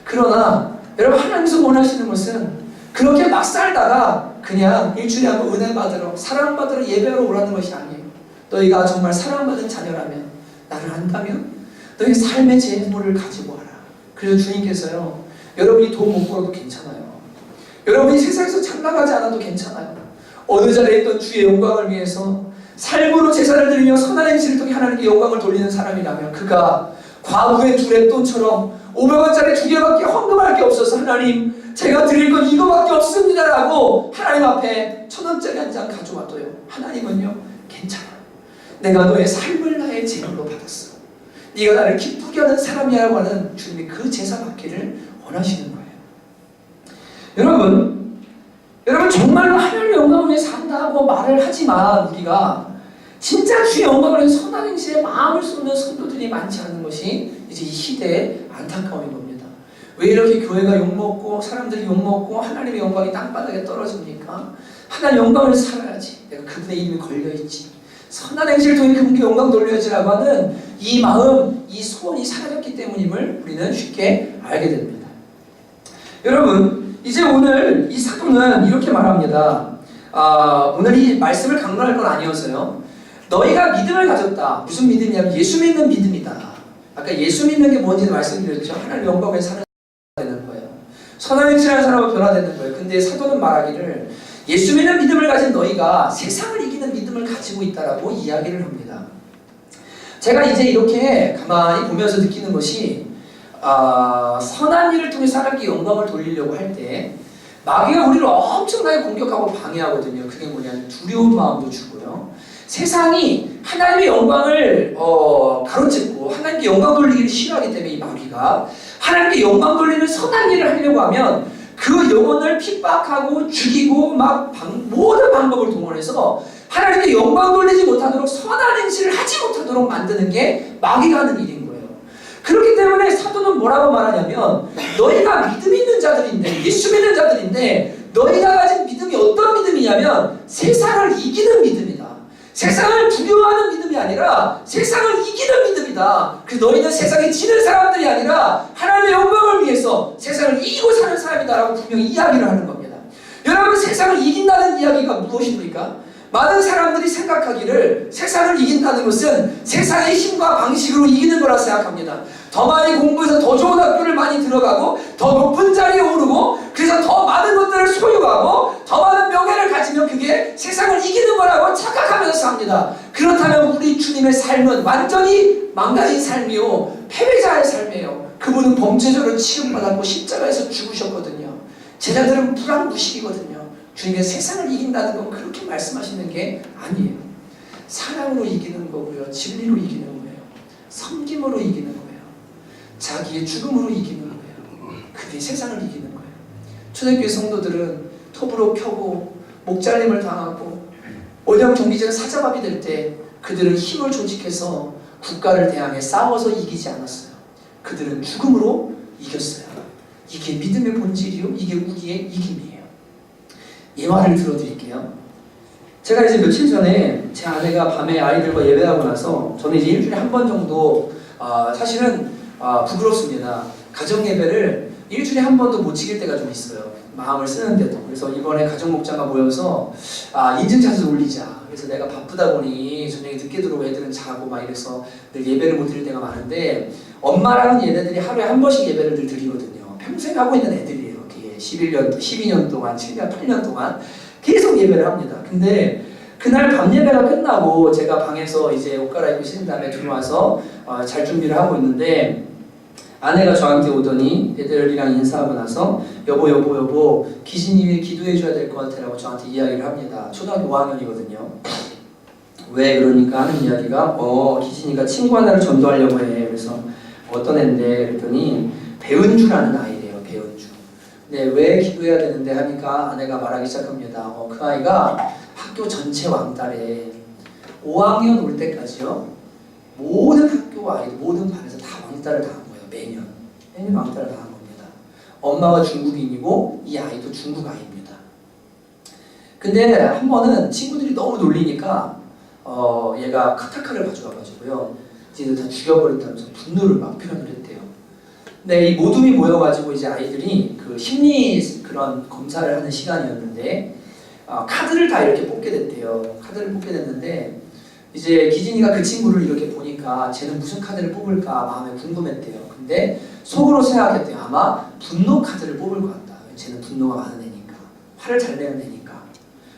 그러나 여러분, 하나님께서 원하시는 것은 그렇게 막 살다가 그냥 일주일에 한 번 은혜 받으러, 사랑받으러 예배하러 오라는 것이 아니에요. 너희가 정말 사랑받은 자녀라면, 나를 안다면 너희 삶의 제물을 가지고 와라. 그래서 주님께서요, 여러분이 돈 못 벌어도 괜찮아요. 여러분이 세상에서 잘 나가지 않아도 괜찮아요. 어느 자리에 있던 주의 영광을 위해서 삶으로 제사를 드리며 선한 행실을 통해 하나님께 영광을 돌리는 사람이라면, 그가 과부의 두 랩돈처럼 500원짜리 2개밖에 헌금할 게 없어서 하나님, 제가 드릴 건 이거밖에 없습니다 라고 하나님 앞에 1,000원짜리 한 장 가져와도요, 하나님은요, 괜찮아. 내가 너의 삶을 나의 제물로 받았어. 네가 나를 기쁘게 하는 사람이라고 하는 주님이 그 제사 받기를 원하시는 거예요. 여러분 정말로 하나님의 영광을 위해 산다고 말을 하지만 우리가 진짜 주의 영광을 위해 선한 행실에 마음을 쏟는 성도들이 많지 않은 것이 이제 이 시대의 안타까움인 겁니다. 왜 이렇게 교회가 욕먹고 사람들이 욕먹고 하나님의 영광이 땅바닥에 떨어집니까? 하나님의 영광을 살아야지. 내가 그분의 이름이 걸려있지. 선한 행실을 통해 그분께 영광 돌려야지라고 하는 이 마음, 이 소원이 사라졌기 때문임을 우리는 쉽게 알게 됩니다. 여러분, 이제 오늘 이 사도는 이렇게 말합니다. 오늘 이 말씀을 강론할 건 아니어서요. 너희가 믿음을 가졌다. 무슨 믿음이냐면 예수 믿는 믿음이다. 아까 예수 믿는 게 뭔지는 말씀드렸죠. 하나님 영광에 사는 되는 거예요. 선한 행실하는 사람은 변화되는 거예요. 근데 사도는 말하기를 예수 믿는 믿음을 가진 너희가 세상을 이기는 믿음을 가지고 있다라고 이야기를 합니다. 제가 이제 이렇게 가만히 보면서 느끼는 것이 선한 일을 통해 하나님께 영광을 돌리려고 할 때 마귀가 우리를 엄청나게 공격하고 방해하거든요. 그게 뭐냐면 두려운 마음도 주고요. 세상이 하나님의 영광을 가로찍고 하나님께 영광 돌리기를 싫어하기 때문에 이 마귀가 하나님께 영광 돌리는 선한 일을 하려고 하면 그 영혼을 핍박하고 죽이고 모든 방법을 동원해서 하나님께 영광 돌리지 못하도록 선한 행실을 하지 못하도록 만드는 게 마귀가 하는 일인 거예요. 그렇기 때문에 사도는 뭐라고 말하냐면 너희가 믿음 있는 자들인데, 예수 믿는 자들인데 너희가 가진 믿음이 어떤 믿음이냐면 세상을 이기는 믿음이다. 세상을 두려워하는 믿음이 아니라 세상을 이기는 믿음이다. 그래서 너희는 세상에 지는 사람들이 아니라 하나님의 영광을 위해서 세상을 이기고 사는 사람이다라고 분명히 이야기를 하는 겁니다. 여러분, 세상을 이긴다는 이야기가 무엇입니까? 많은 사람들이 생각하기를 세상을 이긴다는 것은 세상의 힘과 방식으로 이기는 거라 생각합니다. 더 많이 공부해서 더 좋은 학교를 많이 들어가고 더 높은 자리에 오르고 그래서 더 많은 것들을 소유하고 더 많은 명예를 가지면 그게 세상을 이기는 거라고 착각하면서 삽니다. 그렇다면 우리 주님의 삶은 완전히 망가진 삶이요, 패배자의 삶이에요. 그분은 범죄자로 취급받았고 십자가에서 죽으셨거든요. 제자들은 불황무식이거든요. 주님의 세상을 이긴다는 건 그렇게 말씀하시는 게 아니에요. 사랑으로 이기는 거고요, 진리로 이기는 거예요, 섬김으로 이기는 거예요, 자기의 죽음으로 이기는 거예요. 그게 세상을 이기는 거예요. 초대교회 성도들은 톱으로 켜고 목잘림을 당하고 원형 경기제가 사자밥이 될 때 그들은 힘을 조직해서 국가를 대항해 싸워서 이기지 않았어요. 그들은 죽음으로 이겼어요. 이게 믿음의 본질이요, 이게 우리의 이김이에요. 이 말을 들어드릴게요. 제가 이제 며칠 전에 제 아내가 밤에 아이들과 예배하고 나서 저는 이제 일주일에 한 번 정도 사실은 부끄럽습니다. 가정 예배를 일주일에 한 번도 못 지킬 때가 좀 있어요. 마음을 쓰는데도. 그래서 이번에 가정 목자가 모여서 인증샷을 올리자. 그래서 내가 바쁘다 보니 저녁에 늦게 들어오고 애들은 자고 막 이래서 늘 예배를 못 드릴 때가 많은데 엄마라는 얘네들이 하루에 한 번씩 예배를 늘 드리거든요. 평생 하고 있는 애들이에요. 12년 동안, 7년, 8년 동안 계속 예배를 합니다. 근데 그날 밤 예배가 끝나고 제가 방에서 이제 옷 갈아입고 씻은 다음에 들어와서 잘 준비를 하고 있는데 아내가 저한테 오더니 애들이랑 인사하고 나서 여보 기진님이 기도해 줘야 될 것 같아라고 저한테 이야기를 합니다. 초등학교 5학년이거든요. 왜 그러니까 하는 이야기가 기진이가 친구 하나를 전도하려고 해. 그래서 어떤 애인데 그랬더니 배은주라는 아이래요. 배은주. 네, 왜 기도해야 되는데 하니까 아내가 말하기 시작합니다. 그 아이가 학교 전체 왕따래 5학년 올 때까지요. 모든 학교 아이들, 모든 반에서 다 왕따를 당한 거예요. 매년 왕따를 당한 겁니다. 엄마가 중국인이고 이 아이도 중국 아이입니다. 근데 한 번은 친구들이 너무 놀리니까 얘가 카타카를 가져와가지고요. 이제 다 죽여버린다면서 분노를 막 표현을 했대요. 근데 이 모둠이 모여가지고 이제 아이들이 그 심리 그런 검사를 하는 시간이었는데 카드를 다 이렇게 뽑게 됐대요. 카드를 뽑게 됐는데 이제 기진이가 그 친구를 이렇게 보니까 쟤는 무슨 카드를 뽑을까 마음에 궁금했대요. 근데 속으로 생각했대요. 아마 분노 카드를 뽑을 것 같다. 쟤는 분노가 많은 애니까. 화를 잘 내는 애니까.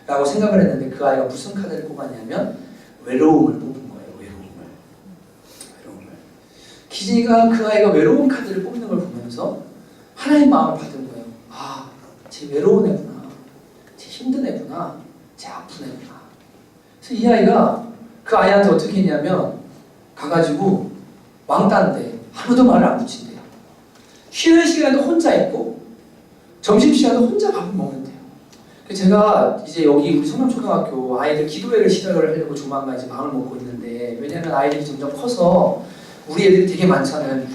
라고 생각을 했는데 그 아이가 무슨 카드를 뽑았냐면 외로움을 뽑은 거예요. 외로움을. 기진이가 그 아이가 외로운 카드를 뽑는 걸 보면서 하나의 마음을 받은 거예요. 아, 쟤 외로운 애구나. 쟤 힘든 애구나. 쟤 아픈 애구나. 그래서 이 아이가 그 아이한테 어떻게 했냐면 가가지고 왕따인데 아무도 말을 안 붙인대요. 쉬는 시간에도 혼자 있고 점심시간에도 혼자 밥을 먹는데요. 제가 이제 여기 우리 성남초등학교 아이들 기도회를 시작을 하려고 조만간 이제 마음을 먹고 있는데 왜냐면 아이들이 점점 커서 우리 애들이 되게 많잖아요.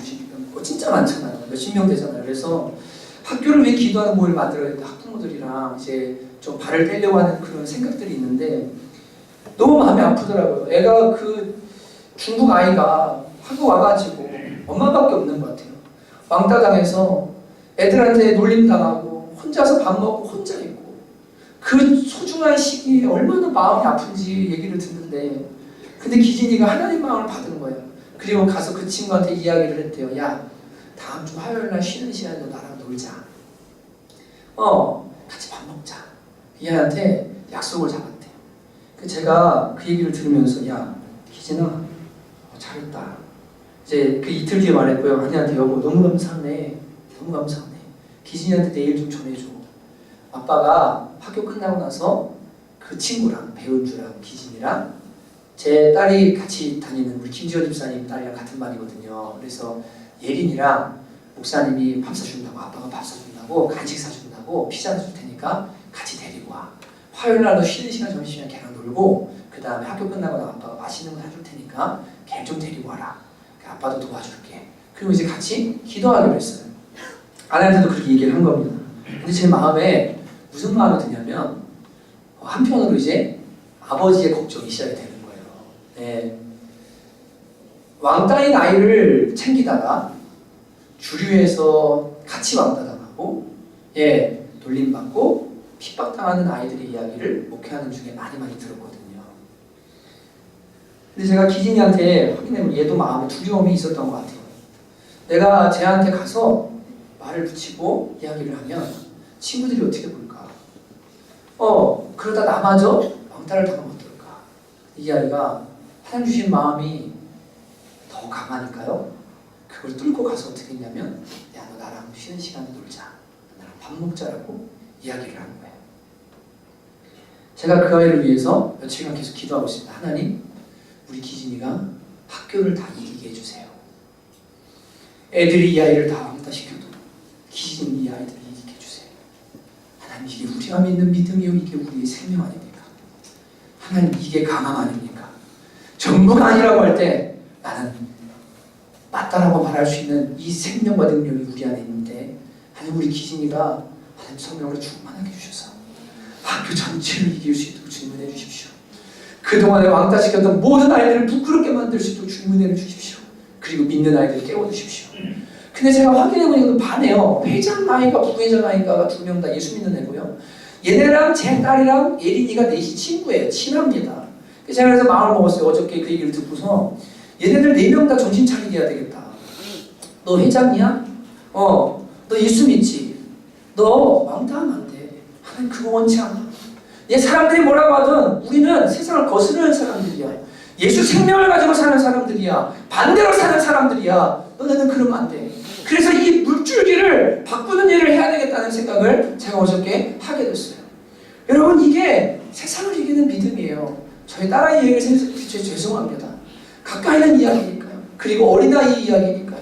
진짜 많잖아요. 몇십 명 되잖아요. 그래서 학교를 위해 기도하는 모임을 만들어야겠다. 학부모들이랑 이제 좀 발을 떼려고 하는 그런 생각들이 있는데 너무 마음이 아프더라고요. 애가 그 중국 아이가 학교 와가지고 엄마밖에 없는 것 같아요. 왕따 당해서 애들한테 놀림당하고 혼자서 밥 먹고 혼자 있고 그 소중한 시기에 얼마나 마음이 아픈지 얘기를 듣는데 근데 기진이가 하나님 마음을 받은 거예요. 그리고 가서 그 친구한테 이야기를 했대요. 야, 다음 주 화요일날 쉬는 시간에 너 나랑 놀자. 같이 밥 먹자. 이 아이한테 약속을 잡았대요. 제가 그 얘기를 들으면서 야, 기진아 잘했다. 이제 그 이틀 뒤에 말했고요. 한이한테 여보 너무 감사하네. 너무 감사하네. 기진이한테 내일 좀 전해줘. 아빠가 학교 끝나고 나서 그 친구랑 배은주랑 기진이랑 제 딸이 같이 다니는 우리 김지원 집사님 딸이랑 같은 반이거든요. 그래서 예린이랑 목사님이 밥 사준다고 아빠가 밥 사준다고 간식 사준다고 피자 사줄 테니까 같이 데리고 와. 화요일 날도 쉬는 시간 점심시간 걔랑 놀고 그 다음에 학교 끝나고 나 아빠가 맛있는 거 사줄 테니까 걔 좀 데리고 와라. 아빠도 도와줄게. 그리고 이제 같이 기도하기로 했어요. 아내한테도 그렇게 얘기를 한 겁니다. 근데 제 마음에 무슨 마음이 드냐면 한편으로 이제 아버지의 걱정이 시작이 되는 거예요. 네. 왕따인 아이를 챙기다가 주류에서 같이 왕따당하고 놀림받고 핍박당하는 아이들의 이야기를 목회하는 중에 많이 들었거든요. 근데 제가 기진이한테 확인해보면 얘도 마음에 두려움이 있었던 것 같아요. 내가 쟤한테 가서 말을 붙이고 이야기를 하면 친구들이 어떻게 볼까? 그러다 나마저 왕따를 당하면 어떨까? 이 아이가 하나님 주신 마음이 더 강하니까요. 그걸 뚫고 가서 어떻게 했냐면 야, 너 나랑 쉬는 시간에 놀자. 나랑 밥 먹자라고 이야기를 하는 거예요. 제가 그 아이를 위해서 며칠간 계속 기도하고 있습니다. 하나님, 우리 기진이가 학교를 다 이기게 해주세요. 애들이 이 아이를 다 왕따시켜도 기진이 이 아이들을 이기게 해주세요. 하나님, 이게 우리가 믿는 믿음이요, 이게 우리의 생명 아닙니까? 하나님, 이게 강함 아닙니까? 전부가 아니라고 할 때 나는 맞다라고 말할 수 있는 이 생명과 능력이 우리 안에 있는데 하나님, 우리 기진이가 하나님 성령으로 충만하게 해주셔서 학교 전체를 이길 수 있도록 주님을 해주십시오. 그동안에 왕따시켰던 모든 아이들을 부끄럽게 만들 수 있도록 주님을 해주십시오. 그리고 믿는 아이들을 깨워주십시오. 근데 제가 확인해보니까 반해요. 회장 아이가 부회장 아이가 2명 다 예수 믿는 애고요. 얘네랑 제 딸이랑 예린이가 넷이 친구예요. 친합니다. 제가 그래서 마음을 먹었어요. 어저께 그 얘기를 듣고서 얘네들 4명 다 정신 차리게 해야 되겠다. 너 회장이야? 너 예수 믿지? 너 왕따하면 안 돼. 하나님 그거 원치 않아. 얘 사람들이 뭐라고 하든 우리는 세상을 거스르는 사람들이야. 예수 생명을 가지고 사는 사람들이야. 반대로 사는 사람들이야. 너네는 그러면 안 돼. 그래서 이 물줄기를 바꾸는 일을 해야 되겠다는 생각을 제가 어저께 하게 됐어요. 여러분, 이게 세상을 이기는 믿음이에요. 저희 딸아이 얘기를 죄송합니다. 가까이는 이야기니까요. 그리고 어린아이 이야기니까요.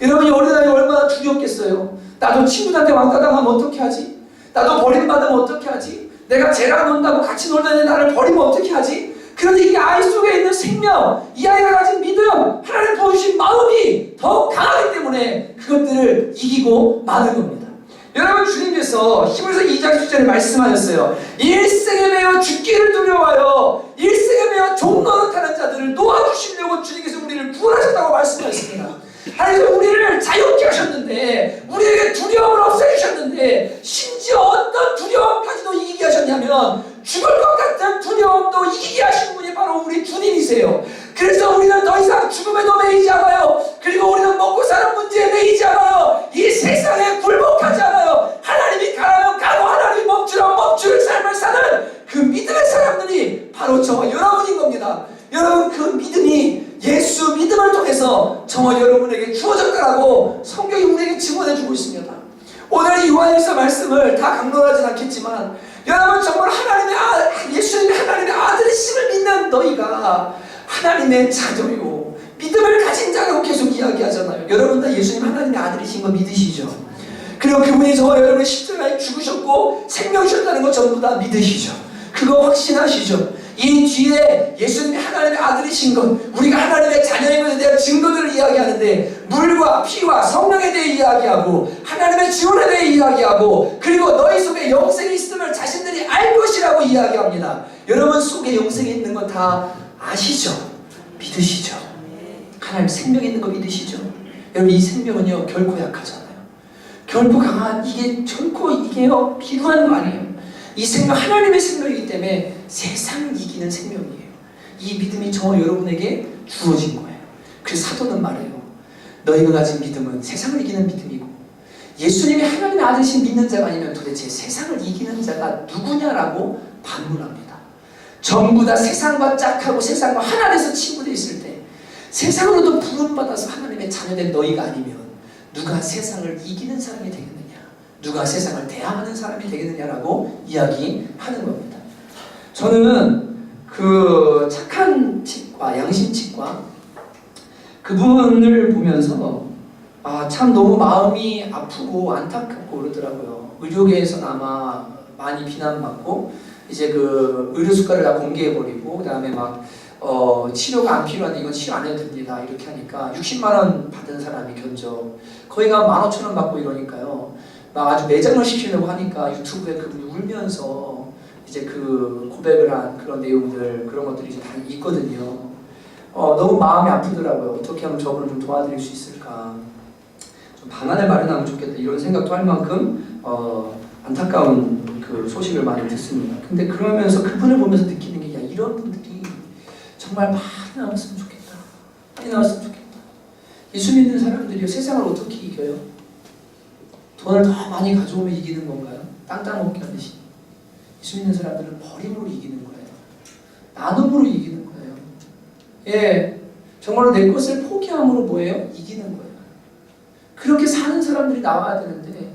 여러분이 어린아이 얼마나 두렵겠어요. 나도 친구들한테 왕따당하면 어떻게 하지? 나도 버림받으면 어떻게 하지? 내가 쟤랑 논다고 같이 놀다니 나를 버리면 어떻게 하지? 그런데 이 아이 속에 있는 생명, 이 아이가 가진 믿음, 하나님 부어주신 마음이 더욱 강하기 때문에 그것들을 이기고 마는 겁니다. 여러분, 주님께서 히브리서 2장 10절에 말씀하셨어요. 일생에 매여 죽기를 두려워하여 일생에 매여 종 노릇하는 자들을 놓아주시려고 주님께서 우리를 구원하셨다고 말씀하셨습니다. 하나님께서 우리를 자유케 하셨는데, 우리에게 두려움을 없애주셨는데, 심지어 어떤 두려움까지도 이기게 하셨냐면 죽을 것 같은 두려움도 이기게 하신 분이 바로 우리 주님이세요. 그래서 우리는 더 이상 죽음에도 매이지 않아요. 그리고 우리는 먹고 사는 문제에 매이지 않아요. 이 세상에 굴복하지 않아요. 하나님이 가라면 가고 하나님이 멈추라면 멈출 삶을 사는 그 믿음의 사람들이 바로 저와 여러분인 겁니다. 여러분, 그 믿음이 예수 믿음을 통해서 저와 여러분에게 주어졌다라고 성경이 우리에게 증언해주고 있습니다. 오늘 요한일서 말씀을 다 강론하진 않겠지만, 여러분, 정말 예수님이 하나님의 아들이심을 믿는 너희가 하나님의 자녀요, 믿음을 가진 자라고 계속 이야기하잖아요. 여러분 다 예수님 하나님의 아들이신 거 믿으시죠? 그리고 그분이 저와 여러분의 십자가에 죽으셨고 생명 주셨다는 거 전부 다 믿으시죠? 그거 확신하시죠? 이 뒤에 예수님이 하나님의 아들이신 것, 우리가 하나님의 자녀인 것에 대한 증거들을 이야기하는데, 물과 피와 성령에 대해 이야기하고 하나님의 지원에 대해 이야기하고, 그리고 너희 속에 영생이 있음을 자신들이 알 것이라고 이야기합니다. 여러분 속에 영생이 있는 건 다 아시죠? 믿으시죠? 하나님 생명이 있는 거 믿으시죠? 여러분, 이 생명은요 결코 약하잖아요. 결코 강한, 이게요 비루한 거 아니에요. 이 생명, 하나님의 생명이기 때문에 세상을 이기는 생명이에요. 이 믿음이 저와 여러분에게 주어진 거예요. 그래서 사도는 말해요. 너희가 가진 믿음은 세상을 이기는 믿음이고, 예수님이 하나님의 아들이신 믿는 자가 아니면 도대체 세상을 이기는 자가 누구냐라고 반문합니다. 전부 다 세상과 짝하고 세상과 하나 돼서 친구되어 있을 때, 세상으로도 부름받아서 하나님의 자녀된 너희가 아니면 누가 세상을 이기는 사람이 되겠느냐, 누가 세상을 대항하는 사람이 되겠느냐라고 이야기하는 겁니다. 저는 그 착한 치과, 양심치과 그분을 보면서 참 너무 마음이 아프고 안타깝고 그러더라고요. 의료계에서는 아마 많이 비난받고, 이제 그 의료 수가를 다 공개해버리고, 그 다음에 막 치료가 안 필요한데 이건 치료 안 해도 됩니다 이렇게 하니까 60만 원 받은 사람이 견적 거의가 15,000원 받고 이러니까요, 막 아주 매장을 시키려고 하니까 유튜브에 그분이 울면서 이제 그 고백을 한 그런 내용들, 그런 것들이 이제 다 있거든요. 너무 마음이 아프더라고요. 어떻게 하면 저분을 좀 도와드릴 수 있을까, 좀 방안을 마련하면 좋겠다, 이런 생각도 할 만큼 안타까운 그 소식을 많이 듣습니다. 근데 그러면서 그분을 보면서 느끼는 게, 야, 이런 분들이 정말 많이 나왔으면 좋겠다. 많이 나왔으면 좋겠다. 예수 믿는 사람들이요, 세상을 어떻게 이겨요? 돈을 더 많이 가져오면 이기는 건가요? 땅땅 먹기 하듯이. 예수 믿는 사람들은 버림으로 이기는 거예요. 나눔으로 이기는 거예요. 예, 정말로 내 것을 포기함으로 뭐예요? 이기는 거예요. 그렇게 사는 사람들이 나와야 되는데,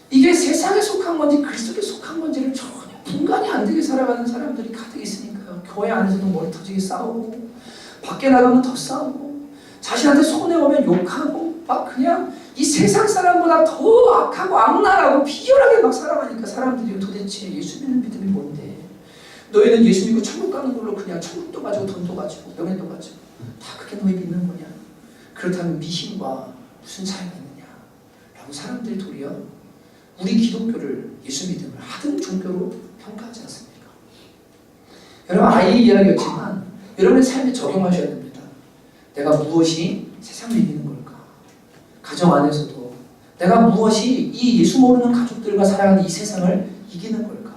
이게 세상에 속한 건지 그리스도에 속한 건지를 전혀 분간이 안 되게 살아가는 사람들이 가득 있으니까요. 교회 안에서도 머리 터지게 싸우고, 밖에 나가면 더 싸우고, 자신한테 손해오면 욕하고, 막 그냥 이 세상 사람보다 더 악하고 악랄하고 비열하게 막 살아가니까 사람들이 도대체 예수 믿는 믿음이 뭔데? 너희는 예수 믿고 천국 가는 걸로 그냥 천국도 가지고 돈도 가지고 명예도 가지고 다 그게 너희 믿는 거냐? 그렇다면 미신과 무슨 차이가 있느냐? 라고 사람들이 도리어 우리 기독교를, 예수 믿음을 하등 종교로 평가하지 않습니까? 여러분, 아이 이야기였지만 여러분의 삶에 적용하셔야 됩니다. 내가 무엇이 세상을 이기는 걸까? 가정 안에서도 내가 무엇이 이 예수 모르는 가족들과 살아가는 이 세상을 이기는 걸까?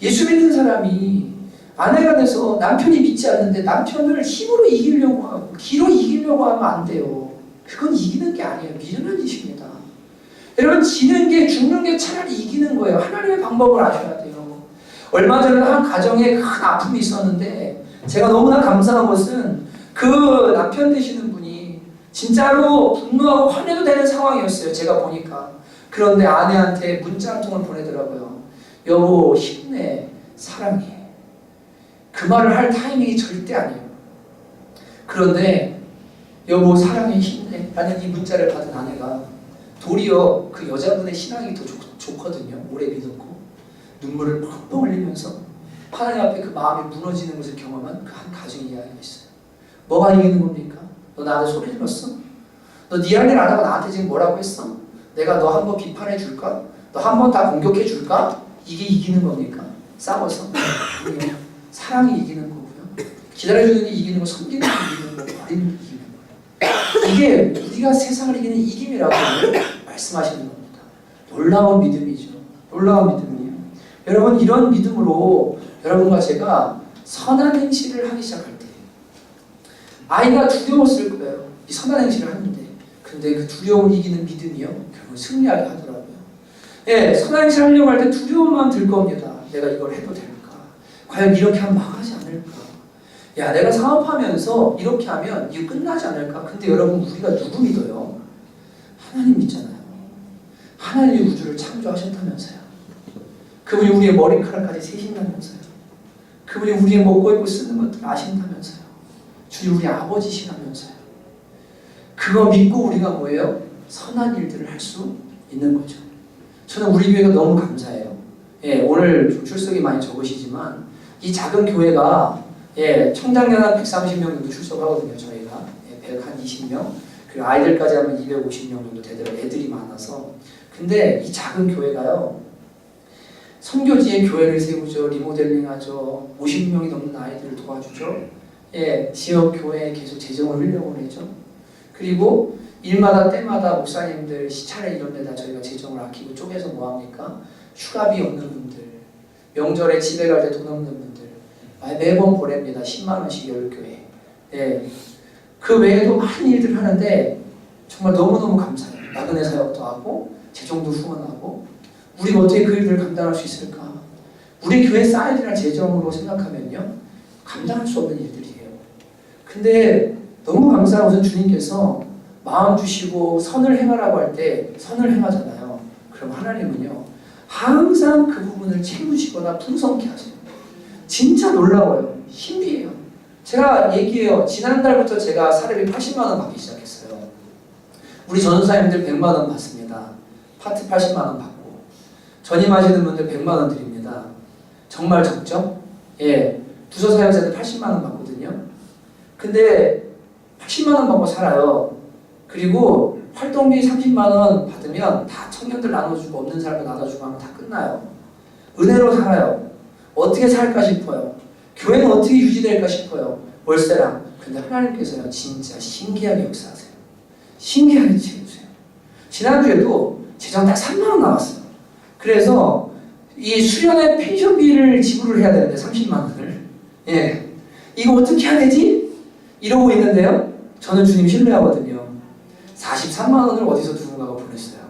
예수 믿는 사람이 아내가 돼서 남편이 믿지 않는데 남편을 힘으로 이기려고 하고 기로 이기려고 하면 안 돼요. 그건 이기는 게 아니에요. 미련한 짓입니다. 여러분, 지는 게, 죽는 게 차라리 이기는 거예요. 하나님의 방법을 아셔야 돼요. 얼마 전에 한 가정에 큰 아픔이 있었는데, 제가 너무나 감사한 것은 그 남편 되시는 분이 진짜로 분노하고 화내도 되는 상황이었어요. 제가 보니까. 그런데 아내한테 문자 한 통을 보내더라고요. 여보, 힘내, 사랑해. 그 말을 할 타이밍이 절대 아니에요. 그런데 여보, 사랑해, 힘내 라는 이 문자를 받은 아내가 도리어 그 여자분의 신앙이 더 좋거든요. 오래 믿었고. 눈물을 펑펑 흘리면서 하나님 앞에 그 마음이 무너지는 것을 경험한 그 한 가정의 이야기가 있어요. 뭐가 이기는 겁니까? 너 나한테 소리 질렀어? 너 네 할 일 안 하고 나한테 지금 뭐라고 했어? 내가 너 한번 비판해 줄까? 너 한 번 다 공격해 줄까? 이게 이기는 겁니까? 싸워서? 아니요. 사랑이 이기는 거고요. 기다려주는 게 이기는 거, 섬기는 게 이기는 거고, 버리는 게 이기는 거예요. 이게 우리가 세상을 이기는 이김이라고 말씀하시는 겁니다. 놀라운 믿음이죠. 놀라운 믿음이에요. 여러분, 이런 믿음으로 여러분과 제가 선한 행실을 하기 시작할 때 아이가 두려웠을 거예요. 이 선한 행실을 하는데, 근데 그 두려움을 이기는 믿음이요, 결국 승리하게 하더라고요. 예, 선한 행실을 하려고 할 때 두려움만 들 겁니다. 내가 이걸 해도 될까? 과연 이렇게 하면 망하지 않을까? 야, 내가 사업하면서 이렇게 하면 이거 끝나지 않을까? 근데 여러분, 우리가 누구 믿어요? 하나님 믿잖아요. 하나님이 우주를 창조하셨다면서요. 그분이 우리의 머리카락까지 세신다면서요. 그분이 우리의 먹고 입고 쓰는 것들 아신다면서요. 주님 우리 아버지시라면서요. 그거 믿고 우리가 뭐예요? 선한 일들을 할 수 있는 거죠. 저는 우리 교회가 너무 감사해요. 예, 오늘 좀 출석이 많이 적으시지만 이 작은 교회가 예, 청장년한 130명 정도 출석하거든요. 저희가 예, 120명, 그리고 아이들까지 하면 250명 정도 되더라고요. 애들이 많아서. 근데 이 작은 교회가요, 선교지에 교회를 세우죠. 리모델링하죠. 50명이 넘는 아이들을 도와주죠. 예, 지역 교회에 계속 재정을 흘려보내죠. 그리고 일마다 때마다 목사님들 시차례 이런 데다 저희가 재정을 아끼고 쪼개서 뭐합니까? 휴가비 없는 분들, 명절에 집에 갈 때 돈 없는 분들 매번 보냅니다. 10만 원씩 열교회. 예, 그 외에도 많은 일들을 하는데 정말 너무너무 감사해요. 나그네 사역도 하고 재정도 후원하고 우리가 어떻게 그 일들을 감당할 수 있을까? 우리 교회 사이즈나 재정으로 생각하면요, 감당할 수 없는 일들이에요. 근데 너무 감사한 것은 주님께서 마음 주시고 선을 행하라고 할 때 선을 행하잖아요. 그럼 하나님은요, 항상 그 부분을 채우시거나 풍성케 하세요. 진짜 놀라워요. 신비해요. 제가 얘기해요. 지난달부터 제가 사례비 80만 원 받기 시작했어요. 우리 전도사님들 100만 원 받습니다. 파트 80만 원 받고 전임하시는 분들 100만 원 드립니다. 정말 적죠? 예, 부서 사역자들 80만 원 받거든요. 근데 80만 원 받고 살아요. 그리고 활동비 30만 원 받으면 다 청년들 나눠주고 없는 사람 나눠주고 하면 다 끝나요. 은혜로 살아요. 어떻게 살까 싶어요. 교회는 어떻게 유지될까 싶어요. 월세랑. 근데 하나님께서요, 진짜 신기하게 역사하세요. 신기하게 채우세요. 지난주에도 재정 딱 3만 원 나왔어요. 그래서 이 수련회 펜션비를 지불을 해야 되는데 30만 원을. 예, 이거 어떻게 해야 되지? 이러고 있는데요, 저는 주님 신뢰하거든요. 43만 원을 어디서 누군가가 보냈어요.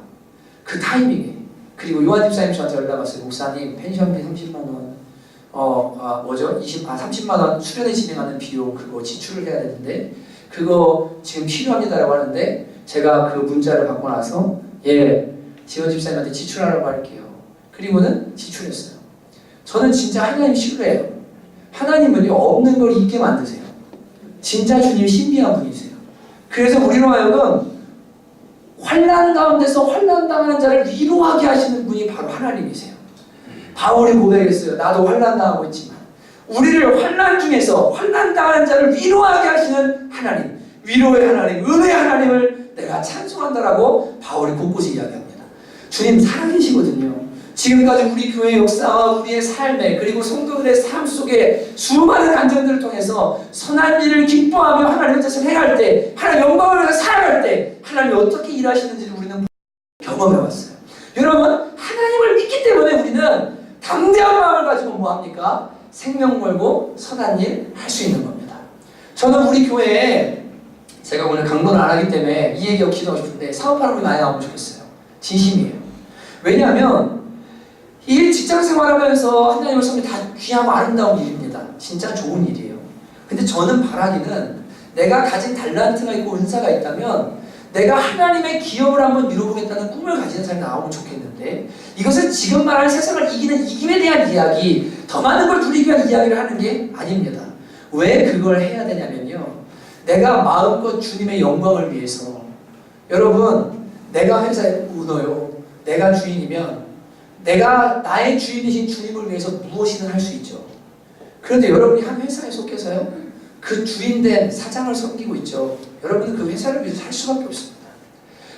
그 타이밍에. 그리고 요한 집사님 저한테 연락 왔어요. 목사님, 펜션비 30만 원, 30만 원 수련회 진행하는 비용 그거 지출을 해야 되는데 그거 지금 필요합니다라고 하는데, 제가 그 문자를 받고 나서 예, 지원 집사님한테 지출하라고 할게요. 그리고는 지출했어요. 저는 진짜 하나님 신뢰해요. 하나님은요, 없는 걸 있게 만드세요. 진짜 주님 신비한 분이세요. 그래서 우리로 하여금 환난 가운데서 환난당하는 자를 위로하게 하시는 분이 바로 하나님이세요. 바울이 고백했어요. 나도 환난당하고 있지만 우리를 환난 중에서 환난당하는 자를 위로하게 하시는 하나님, 위로의 하나님, 은혜의 하나님을 내가 찬송한다라고 바울이 곳곳에 이야기합니다. 주님 살아계시거든요. 지금까지 우리 교회의 역사와 우리의 삶에, 그리고 성도들의 삶 속에 수많은 간증들을 통해서 선한 일을 기뻐하며 하나님의 뜻을 행할 때, 하나님 영광을 위해서 살아갈 때 하나님이 어떻게 일하시는지를 우리는 경험해왔어요. 여러분, 하나님을 믿기 때문에 우리는 담대한 마음을 가지고 뭐합니까? 생명 걸고 선한 일 할 수 있는 겁니다. 저는 우리 교회에, 제가 오늘 강론을 안 하기 때문에 이 얘기가 기도하고 싶은데, 사업하는 분이 많이 나오면 좋겠어요. 진심이에요. 왜냐하면 이 직장 생활하면서 하나님을 섬기는 다 귀하고 아름다운 일입니다. 진짜 좋은 일이에요. 근데 저는 바라기는 내가 가진 달란트가 있고 은사가 있다면 내가 하나님의 기업을 한번 이뤄보겠다는 꿈을 가지는 사람이 나오면 좋겠는데, 이것은 지금 말하는 세상을 이기는 이김에 대한 이야기, 더 많은 걸 누리기 위한 이야기를 하는 게 아닙니다. 왜 그걸 해야 되냐면요, 내가 마음껏 주님의 영광을 위해서, 여러분, 내가 회사의 오너요, 내가 주인이면 내가 나의 주인이신 주님을 위해서 무엇이든 할 수 있죠. 그런데 여러분이 한 회사에 속해서요, 그 주인된 사장을 섬기고 있죠. 여러분은 그 회사를 위해서 살 수밖에 없습니다.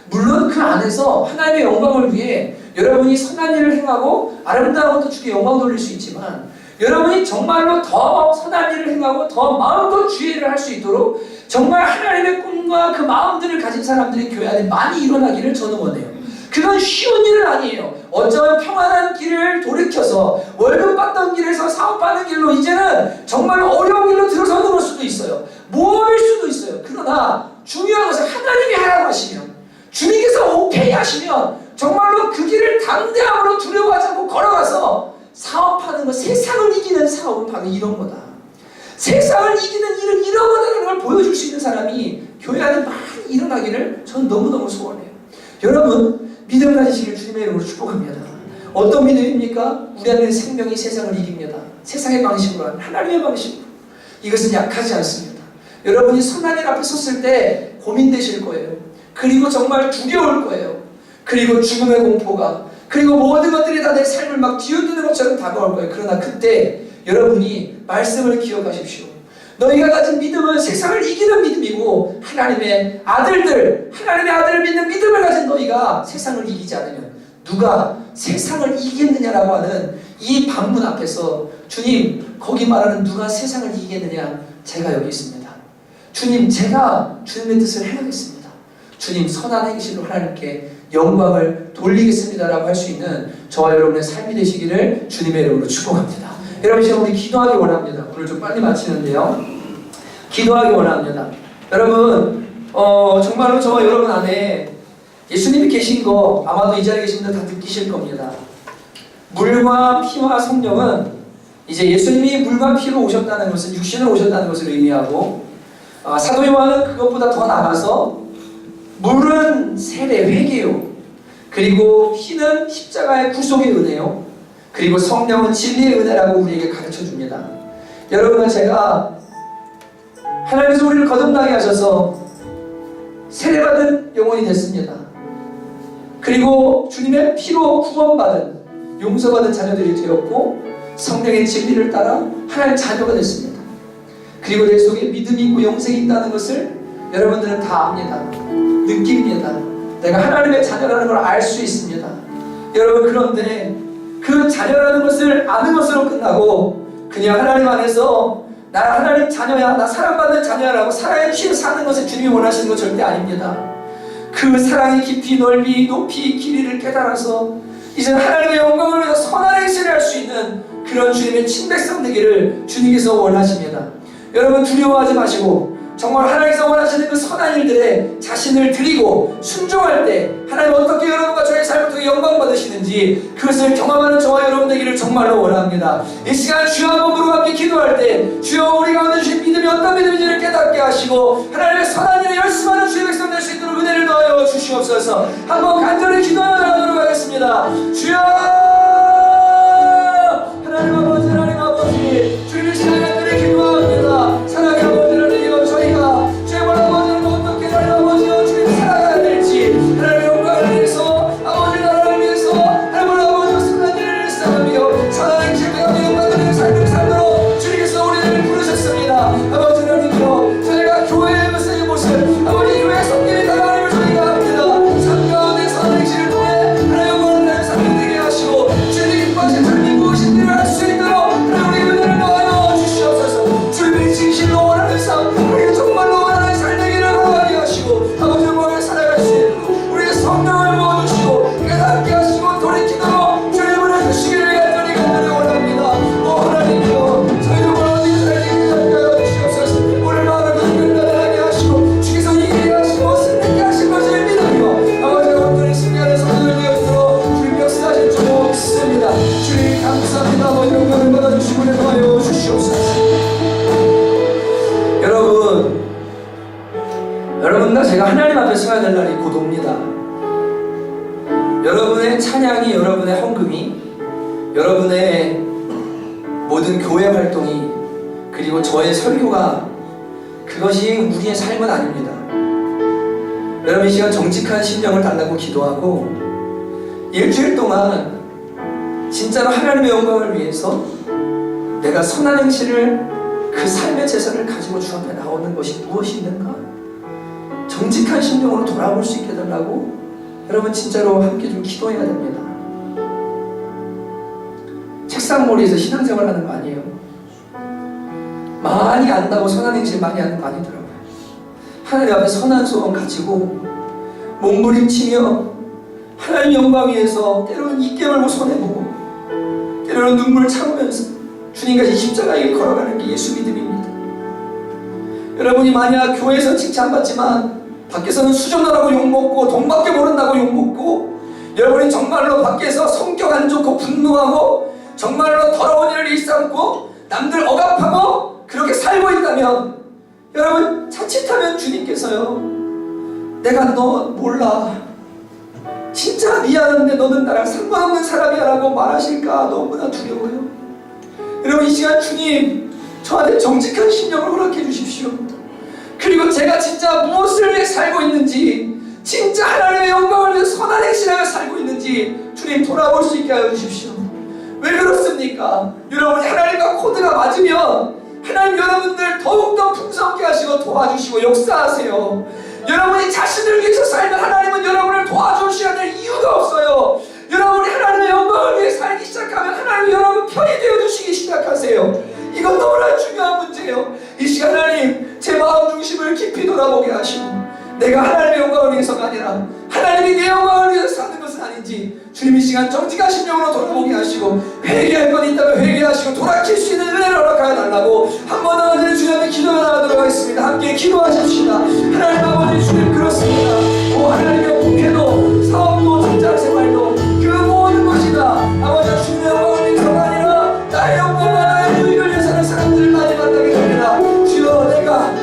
물론 그 안에서 하나님의 영광을 위해 여러분이 선한 일을 행하고 아름다운 것도 주께 영광 돌릴 수 있지만, 여러분이 정말로 더 선한 일을 행하고 더 마음껏 주의 일을 할 수 있도록 정말 하나님의 꿈과 그 마음들을 가진 사람들이 교회 안에 많이 일어나기를 저는 원해요. 그건 쉬운 일은 아니에요. 어쩌면 평안한 길을 돌이켜서 월급 받던 길에서 사업하는 길로 이제는 정말 어려운 길로 들어서는 걸 수도 있어요. 모험일 수도 있어요. 그러나 중요한 것은 하나님이 하라고 하시면, 주님께서 오케이 하시면 정말로 그 길을 담대함으로 두려워하지 않고 걸어가서 사업하는 것, 세상을 이기는 사업은 바로 이런 거다. 세상을 이기는 일은 이런 거다라는 걸 보여줄 수 있는 사람이 교회 안에 많이 일어나기를 저는 너무너무 소원해요. 여러분, 믿음 가지시길 주님의 이름으로 축복합니다. 어떤 믿음입니까? 우리 안에 생명이 세상을 이깁니다. 세상의 방식으로 아니라 하나님의 방식으로. 이것은 약하지 않습니다. 여러분이 선한 일 앞에 섰을 때 고민되실 거예요. 그리고 정말 두려울 거예요. 그리고 죽음의 공포가, 그리고 모든 것들이 다 내 삶을 막 뒤흔드는 것처럼 다가올 거예요. 그러나 그때 여러분이 말씀을 기억하십시오. 너희가 가진 믿음은 세상을 이기는 믿음이고, 하나님의 아들들, 하나님의 아들을 믿는 믿음을 가진 너희가 세상을 이기지 않으면 누가 세상을 이기겠느냐라고 하는 이 반문 앞에서, 주님, 거기 말하는 누가 세상을 이기겠느냐, 제가 여기 있습니다. 주님, 제가 주님의 뜻을 행하겠습니다. 주님, 선한 행실로 하나님께 영광을 돌리겠습니다 라고 할 수 있는 저와 여러분의 삶이 되시기를 주님의 이름으로 축복합니다. 여러분, 지금 우리 기도하기 원합니다. 오늘 좀 빨리 마치는데요, 기도하기 원합니다. 여러분, 정말로 저와 여러분 안에 예수님이 계신 거 아마도 이 자리에 계신 분들 다 느끼실 겁니다. 물과 피와 성령은 이제 예수님이 물과 피로 오셨다는 것은, 육신으로 오셨다는 것을 의미하고, 사도 요한은 그것보다 더 나아가서 물은 세례 회개요, 그리고 피는 십자가의 구속의 은혜요, 그리고 성령은 진리의 은혜라고 우리에게 가르쳐 줍니다. 여러분은 제가 하나님께서 우리를 거듭나게 하셔서 세례받은 영혼이 됐습니다. 그리고 주님의 피로 구원받은, 용서받은 자녀들이 되었고, 성령의 진리를 따라 하나님의 자녀가 됐습니다. 그리고 내 속에 믿음이 있고 영생이 있다는 것을 여러분들은 다 압니다. 느낍니다. 내가 하나님의 자녀라는 걸 알 수 있습니다. 여러분, 그런데 그 자녀라는 것을 아는 것으로 끝나고 그냥 하나님 안에서 나 하나님 자녀야, 나 사랑받는 자녀야 라고 사랑의 피에 사는 것을 주님이 원하시는 것 절대 아닙니다. 그 사랑의 깊이, 넓이, 높이, 길이를 깨달아서 이제 하나님의 영광을 위해서 선한 행실을 할 수 있는 그런 주님의 친백성 되기를 주님께서 원하십니다. 여러분, 두려워하지 마시고 정말 하나님께서 원하시는 그 선한 일들에 자신을 드리고 순종할 때 하나님 어떻게 여러분과 저의 삶을 통해 영광 받으시는지 그것을 경험하는 저와 여러분 되기를 정말로 원합니다. 이 시간 주여 한번 부르고 함께 기도할 때, 주여 우리 가운데 주신 믿음이 어떤 믿음인지를 깨닫게 하시고 하나님의 선한 일에 열심하는 주의 백성 될 수 있도록 은혜를 더하여 주시옵소서. 한번 간절히 기도하며 나가도록 하겠습니다. 주여, 하나님 아버지, 하나님 아버지, 주님의 시간에 간절히 기도합니다. 사랑의 아버지 하나님, 저희가 주의 아버지는 어떻게 하나님 아버지여 주님을 살아가야 될지, 하나님의 영광을 위해서, 아버지 나라를 위해서 하나님 아버지와 선한 일을 쌓으며 선한 길을 영광을 삶을 살도록 주님께서 우리를 부르셨습니다. 아버지 하나님이여, 저희가 교회의 모습, 아버지 교회 성길에 나가는 저희가 합니다. 삶 가운데 선한 행실을 통해 하나님 영광을 나의 삶이 되게 하시고 주님 기뻐하신 삶이 무엇인 일을 할 수 있도록 하나님 우리 은혜를 더하여 주시옵소서. 주님의 진실로 원하는 삶, 우리가 정말로 원하는 삶 되기를 허락하게 하시고 아버지 영광을 살아갈 수 있도록 우리의 성령을 부어주시고 깨닫게 하시고 돌이키도록 주님을 해주시기를 간절히 원합니다. 오 하나님이여, 저희도 원하는 삶이 되게 하여 주시옵소서. 오늘 마음을 간단하게 하시고 주께서 이기게 하시고 승리케 하실 것을 믿으며 아버지가 온전히 승리하는 성도들 되었도록 주님 역사하실 줄 믿습니다. 주님 감사합니다. 아버지 영광을 받아주시고 내도하여 주시옵소서. 여러분과 제가 하나님 앞에 서야 될 날이 곧 옵니다. 여러분의 찬양이, 여러분의 헌금이, 여러분의 모든 교회 활동이, 그리고 저의 설교가 그것이 우리의 삶은 아닙니다. 여러분, 이 시간 정직한 심령을 달라고 기도하고 일주일 동안 진짜로 하나님의 영광을 위해서 내가 선한 행실을, 그 삶의 제사를 가지고 주 앞에 나오는 것이 무엇이 있는가? 정직한 심령으로 돌아볼 수 있게 해달라고 여러분 진짜로 함께 좀 기도해야 됩니다. 책상머리에서 신앙생활 하는 거 아니에요. 많이 안다고 선한 행실 많이 하는 거 아니더라고요. 하나님 앞에 선한 소원 가지고 몸부림치며 하나님 영광 위해서 때로는 입 깨물고 손해보고 때로는 눈물 참으면서 주님까지 십자가의 길 걸어가는 게 예수 믿음입니다. 여러분이 만약 교회에서 칭찬받지만 밖에서는 수정하라고 욕먹고 돈밖에 모른다고 욕먹고 여러분이 정말로 밖에서 성격 안 좋고 분노하고 정말로 더러운 일을 일삼고 남들 억압하고 그렇게 살고 있다면 여러분 자칫하면 주님께서요, 내가 너 몰라, 진짜 미안한데 너는 나랑 상관없는 사람이야 라고 말하실까 너무나 두려워요. 여러분 이 시간 주님 저한테 정직한 심령을 허락해 주십시오. 그리고 제가 진짜 무엇을 위해 살고 있는지, 진짜 하나님의 영광을 위해 선한 행실하며 살고 있는지 주님 돌아볼 수 있게 하여 주십시오. 왜 그렇습니까? 여러분이 하나님과 코드가 맞으면 하나님 여러분들 더욱더 풍성하게 하시고 도와주시고 역사하세요. 여러분이 자신을 위해서 살면 하나님은 여러분을 도와주셔야 될 이유가 없어요. 여러분이 하나님의 영광을 위해 살기 시작하면 하나님이 여러분 편이 되어주시기 시작하세요. 이건 너무나 중요한 문제예요. 이 시간 하나님 제 마음 중심을 깊이 돌아보게 하시고 내가 하나님의 영광을 위해서가 아니라 하나님이 내 영광을 위해서 사는 것은 아닌지 주님 이 시간 정직한 심령으로 돌아보게 하시고 회개할 건 있다면 회개하시고 돌아킬 수 있는 은혜를 허락하여 달라고 한 번 더 주님 앞에 기도가 나가도록 하겠습니다. 함께 기도하십시다. 하나님 아버지 주님 그렇습니다. 오 하나님의 국회도 사업도 직장생활도 그 모든 것이다 아버지 주님의 영광을 위해서가 아니라 나의 영광과 나의 유익을 위해 사는 사람들을 많이 만나게 됩니다. 주여 내가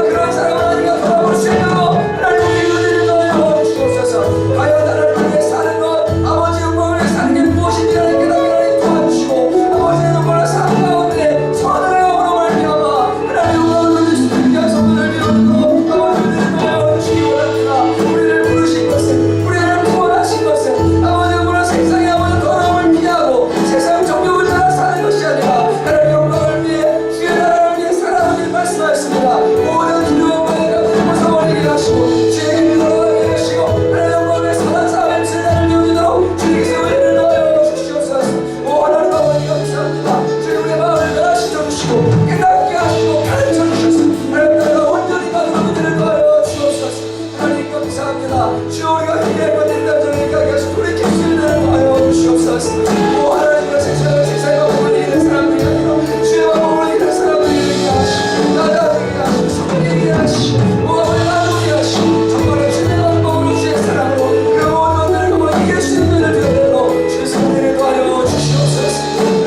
그런 사람은 아닌가 돌아볼 수 있도록 하나님 우리 은혜를 넣어 주옵소서. 과연 나를 위해 사는 것 아버지 영광을 위해 사는 게 무엇인지 하나님 깨닫게 하나님 도와주시고 아버지의 영광을 사는 가운데 선을 영으로 말미암아 하나님 영광을 주시는 귀한 성도를 비롯으로 아버지 은혜를 넣어 주시기 원합니다. 우리를 부르신 것은 우리를 구원하신 것은 아버지 영광을 세상에 아버지 더러움을 피하고 세상 정욕을 따라 사는 것이 아니라 하나님 영광을 위해 주의 나라를 위해 살아가길 말씀하셨습니다. 모든 두려움과 감정을 벗어버리게 하시고 주의 길을 걸어가게 하시고 하나님 영광을 선한 삶의 세상을 이루도록 주님께서 은혜를 넣어 주시옵소서. 오 하나님 아버지 감사합니다. 주님 우리의 마음을 열하시켜 주시고 깨닫게 하시고 가르쳐 주셔서 하나님 나라가 온전히 가는 은혜를 넣어 주옵소서. 하나님 감사합니다. 주여 우리가 회개할 것 된다면 가게 하시고 돌이킬 수 있는 은혜를 넣어 주시옵소서. 오 하나님과 세상과 몸을 이기는 사람들이 아니라 주의 마음을 이기는 사람들이 되게 하시고 나가게 하시고 성령에게 하시고 오 아버지 나누게 하시고 정말 주의 마음으로 주의 사랑으로 그 모든 것들을 이길 수 있는 은혜를 드려달라고 주의 성령을 도와여 주시옵소서.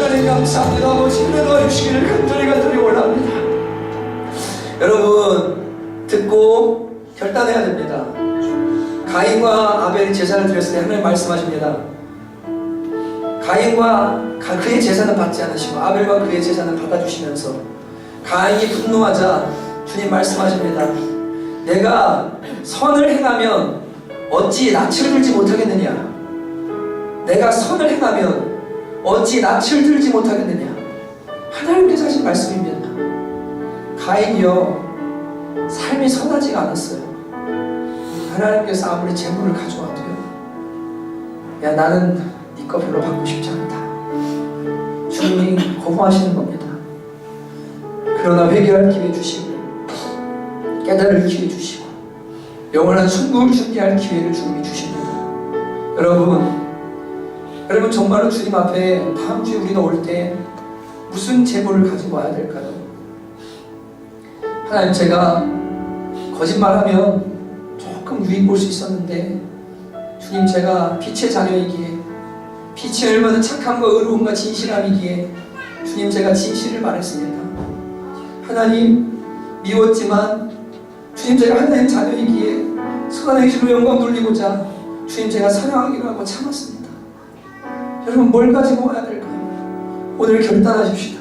하나님 감사합니다. 아버지 은혜 도와주시기를 간절히 원합니다. 여러분 듣고 결단해야 됩니다. 가인과 아벨이 제사를 드렸을 때 하나님 말씀하십니다. 가인과 그의 제사는 받지 않으시고 아벨과 그의 제사는 받아주시면서 가인이 분노하자 주님 말씀하십니다. 내가 선을 행하면 어찌 낯을 들지 못하겠느냐. 내가 선을 행하면 어찌 낯을 들지 못하겠느냐. 하나님께서 하신 말씀입니다. 가인이요 삶이 선하지가 않았어요. 하나님께서 아무리 재물을 가져와도요, 야 나는 네 거 별로 받고 싶지 않다. 주님이 거부하시는 겁니다. 그러나 회개할 기회 주시고 깨달을 기회 주시고 영원한 순국을 준비할 기회를 주님이 주십니다. 여러분 정말로 주님 앞에 다음 주에 우리가 올 때 무슨 제물을 가지고 와야 될까요? 하나님 제가 거짓말하면 조금 유익 볼 수 있었는데 주님 제가 빛의 자녀이기에 빛이 얼마나 착함과 의로움과 진실함이기에 주님 제가 진실을 말했습니다. 하나님 미웠지만 주님 제가 하나님 자녀이기에 선한 행실로 영광 돌리고자 주님 제가 사랑하기로 하고 참았습니다. 여러분 뭘 가지고 와야 될까요? 오늘 결단하십시다.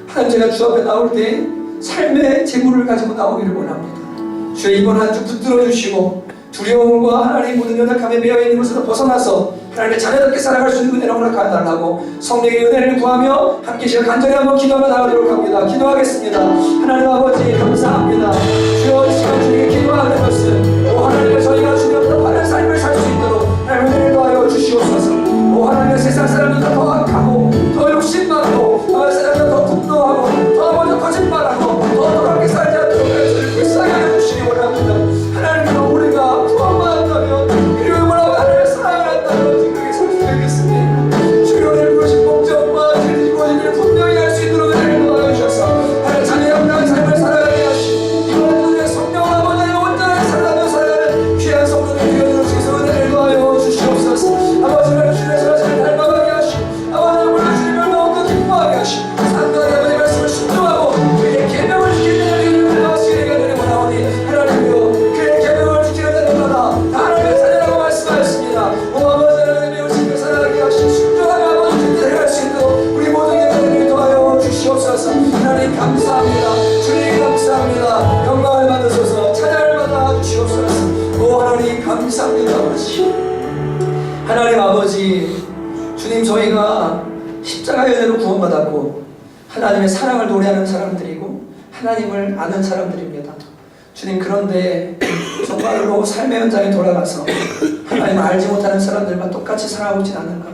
하나님 제가 주 앞에 나올 때 삶의 재물을 가지고 나오기를 원합니다. 주여 이번 한 주 붙들어 주시고 두려움과 하나님 모든 연약함에 매여 있는 것에서 벗어나서 하나님의 자녀답게 살아갈 수 있는 은혜를 허락하달라고 성령의 은혜를 구하며 함께 제가 간절히 한번 기도하며 나가도록 합니다. 기도하겠습니다. 하나님 아버지 감사합니다. 주여 이 시간 주님께 기도하는 것은 오 하나님의 저희가 주님보다 바른 삶을 살 수 있도록 하나님 은혜를 더하여 주시옵소서. 오 하나님의 세상 사람들보다 더 악하고 더 욕심많고 사람들보다 더 분노하고 더 먼저 거짓말하고 더 돌아오게 살지 않도록 저를 불쌍히 하여 주시기 원합니다. 하나님께서 우리가 구원받았다면 그리고 뭐라고 하나님의 사랑을 한다면 그렇게 살 수 있겠습니다. 주의 은혜를 부르신 목적과 드리고 일을 분명히 할 수 있도록 은혜를 더하여 주셔서 하나님 자녀의 합당한 삶을 살아가게 하시고 이번에 우리의 성령 아버지의 온전한 살아가며 살아가는 귀한 성도들 되어주는 주께서 은혜를 더하여 주시옵소서. 아버지를 주님의 사랑을 닮아가게 하시고 아버지를 몰라 주님을 더욱더 기뻐하게 하시고 상당히 아버지의 말씀을 순종하고 그의 계명을 지키는 일을 하시게 되는 원하오니 하나님이여 그의 계명을 지키는 자들마다 다 하나님의 자녀라고 말씀하였습니다. 오 아버지 하나님의 우리를 살아가게 하시고 순종하며 아버지 뜻대로 할 수 있도록 우리 모두에게 은혜를 더하여 주시옵소서. 하나님 감사합니다. 주님 감사합니다. 영광을 받으소서. 찬양을 받아 주시옵소서. 오 하나님 감사합니다. 아버지 하나님 아버지 주님 저희가 십자가의 은혜로 구원받았고 하나님의 사랑을 노래하는 사람들이고 하나님을 아는 사람들입니다. 주님 그런데 정말로 삶의 현장에 돌아가서 하나님을 알지 못하는 사람들과 똑같이 살아오진 않은가.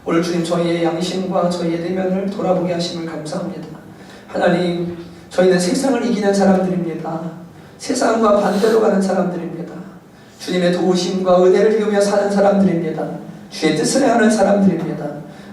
오늘 주님 저희의 양심과 저희의 내면을 돌아보게 하심을 감사합니다. 하나님 저희는 세상을 이기는 사람들입니다. 세상과 반대로 가는 사람들입니다. 주님의 도우심과 은혜를 입으며 사는 사람들입니다. 주의 뜻을 하는 사람들입니다.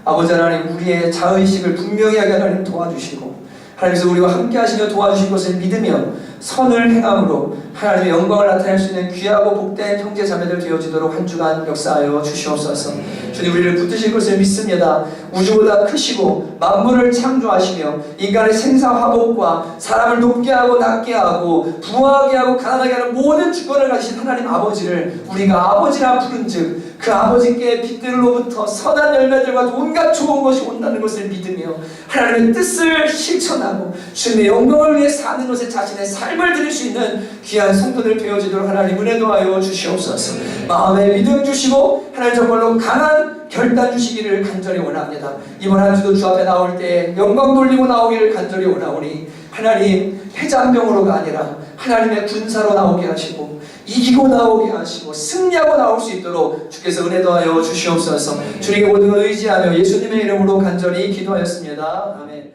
아버지 하나님 우리의 자의식을 분명히 하게 하나님 도와주시고 하나님께서 우리와 함께 하시며 도와주신 것을 믿으며 선을 행함으로 하나님의 영광을 나타낼 수 있는 귀하고 복된 형제 자매들 되어지도록 한 주간 역사하여 주시옵소서. 주님 우리를 붙드실 것을 믿습니다. 우주보다 크시고 만물을 창조하시며 인간의 생사화복과 사람을 높게 하고 낮게 하고 부하게 하고 가난하게 하는 모든 주권을 가지신 하나님 아버지를 우리가 아버지라 부른즉 그 아버지께 빛들로부터 선한 열매들과 온갖 좋은 것이 온다는 것을 믿으며 하나님의 뜻을 실천하고 주님의 영광을 위해 사는 것에 자신의 삶을 드릴 수 있는 귀한 성도들 되어지도록 하나님 은혜 도하여 주시옵소서. 마음에 믿음 주시고 하나님 정말로 강한 결단 주시기를 간절히 원합니다. 이번 한 주도 주 앞에 나올 때 영광 돌리고 나오기를 간절히 원하오니 하나님 해장병으로가 아니라 하나님의 군사로 나오게 하시고 이기고 나오게 하시고 승리하고 나올 수 있도록 주께서 은혜 더하여 주시옵소서. 주님의 모든 걸 의지하며 예수님의 이름으로 간절히 기도하였습니다. 아멘.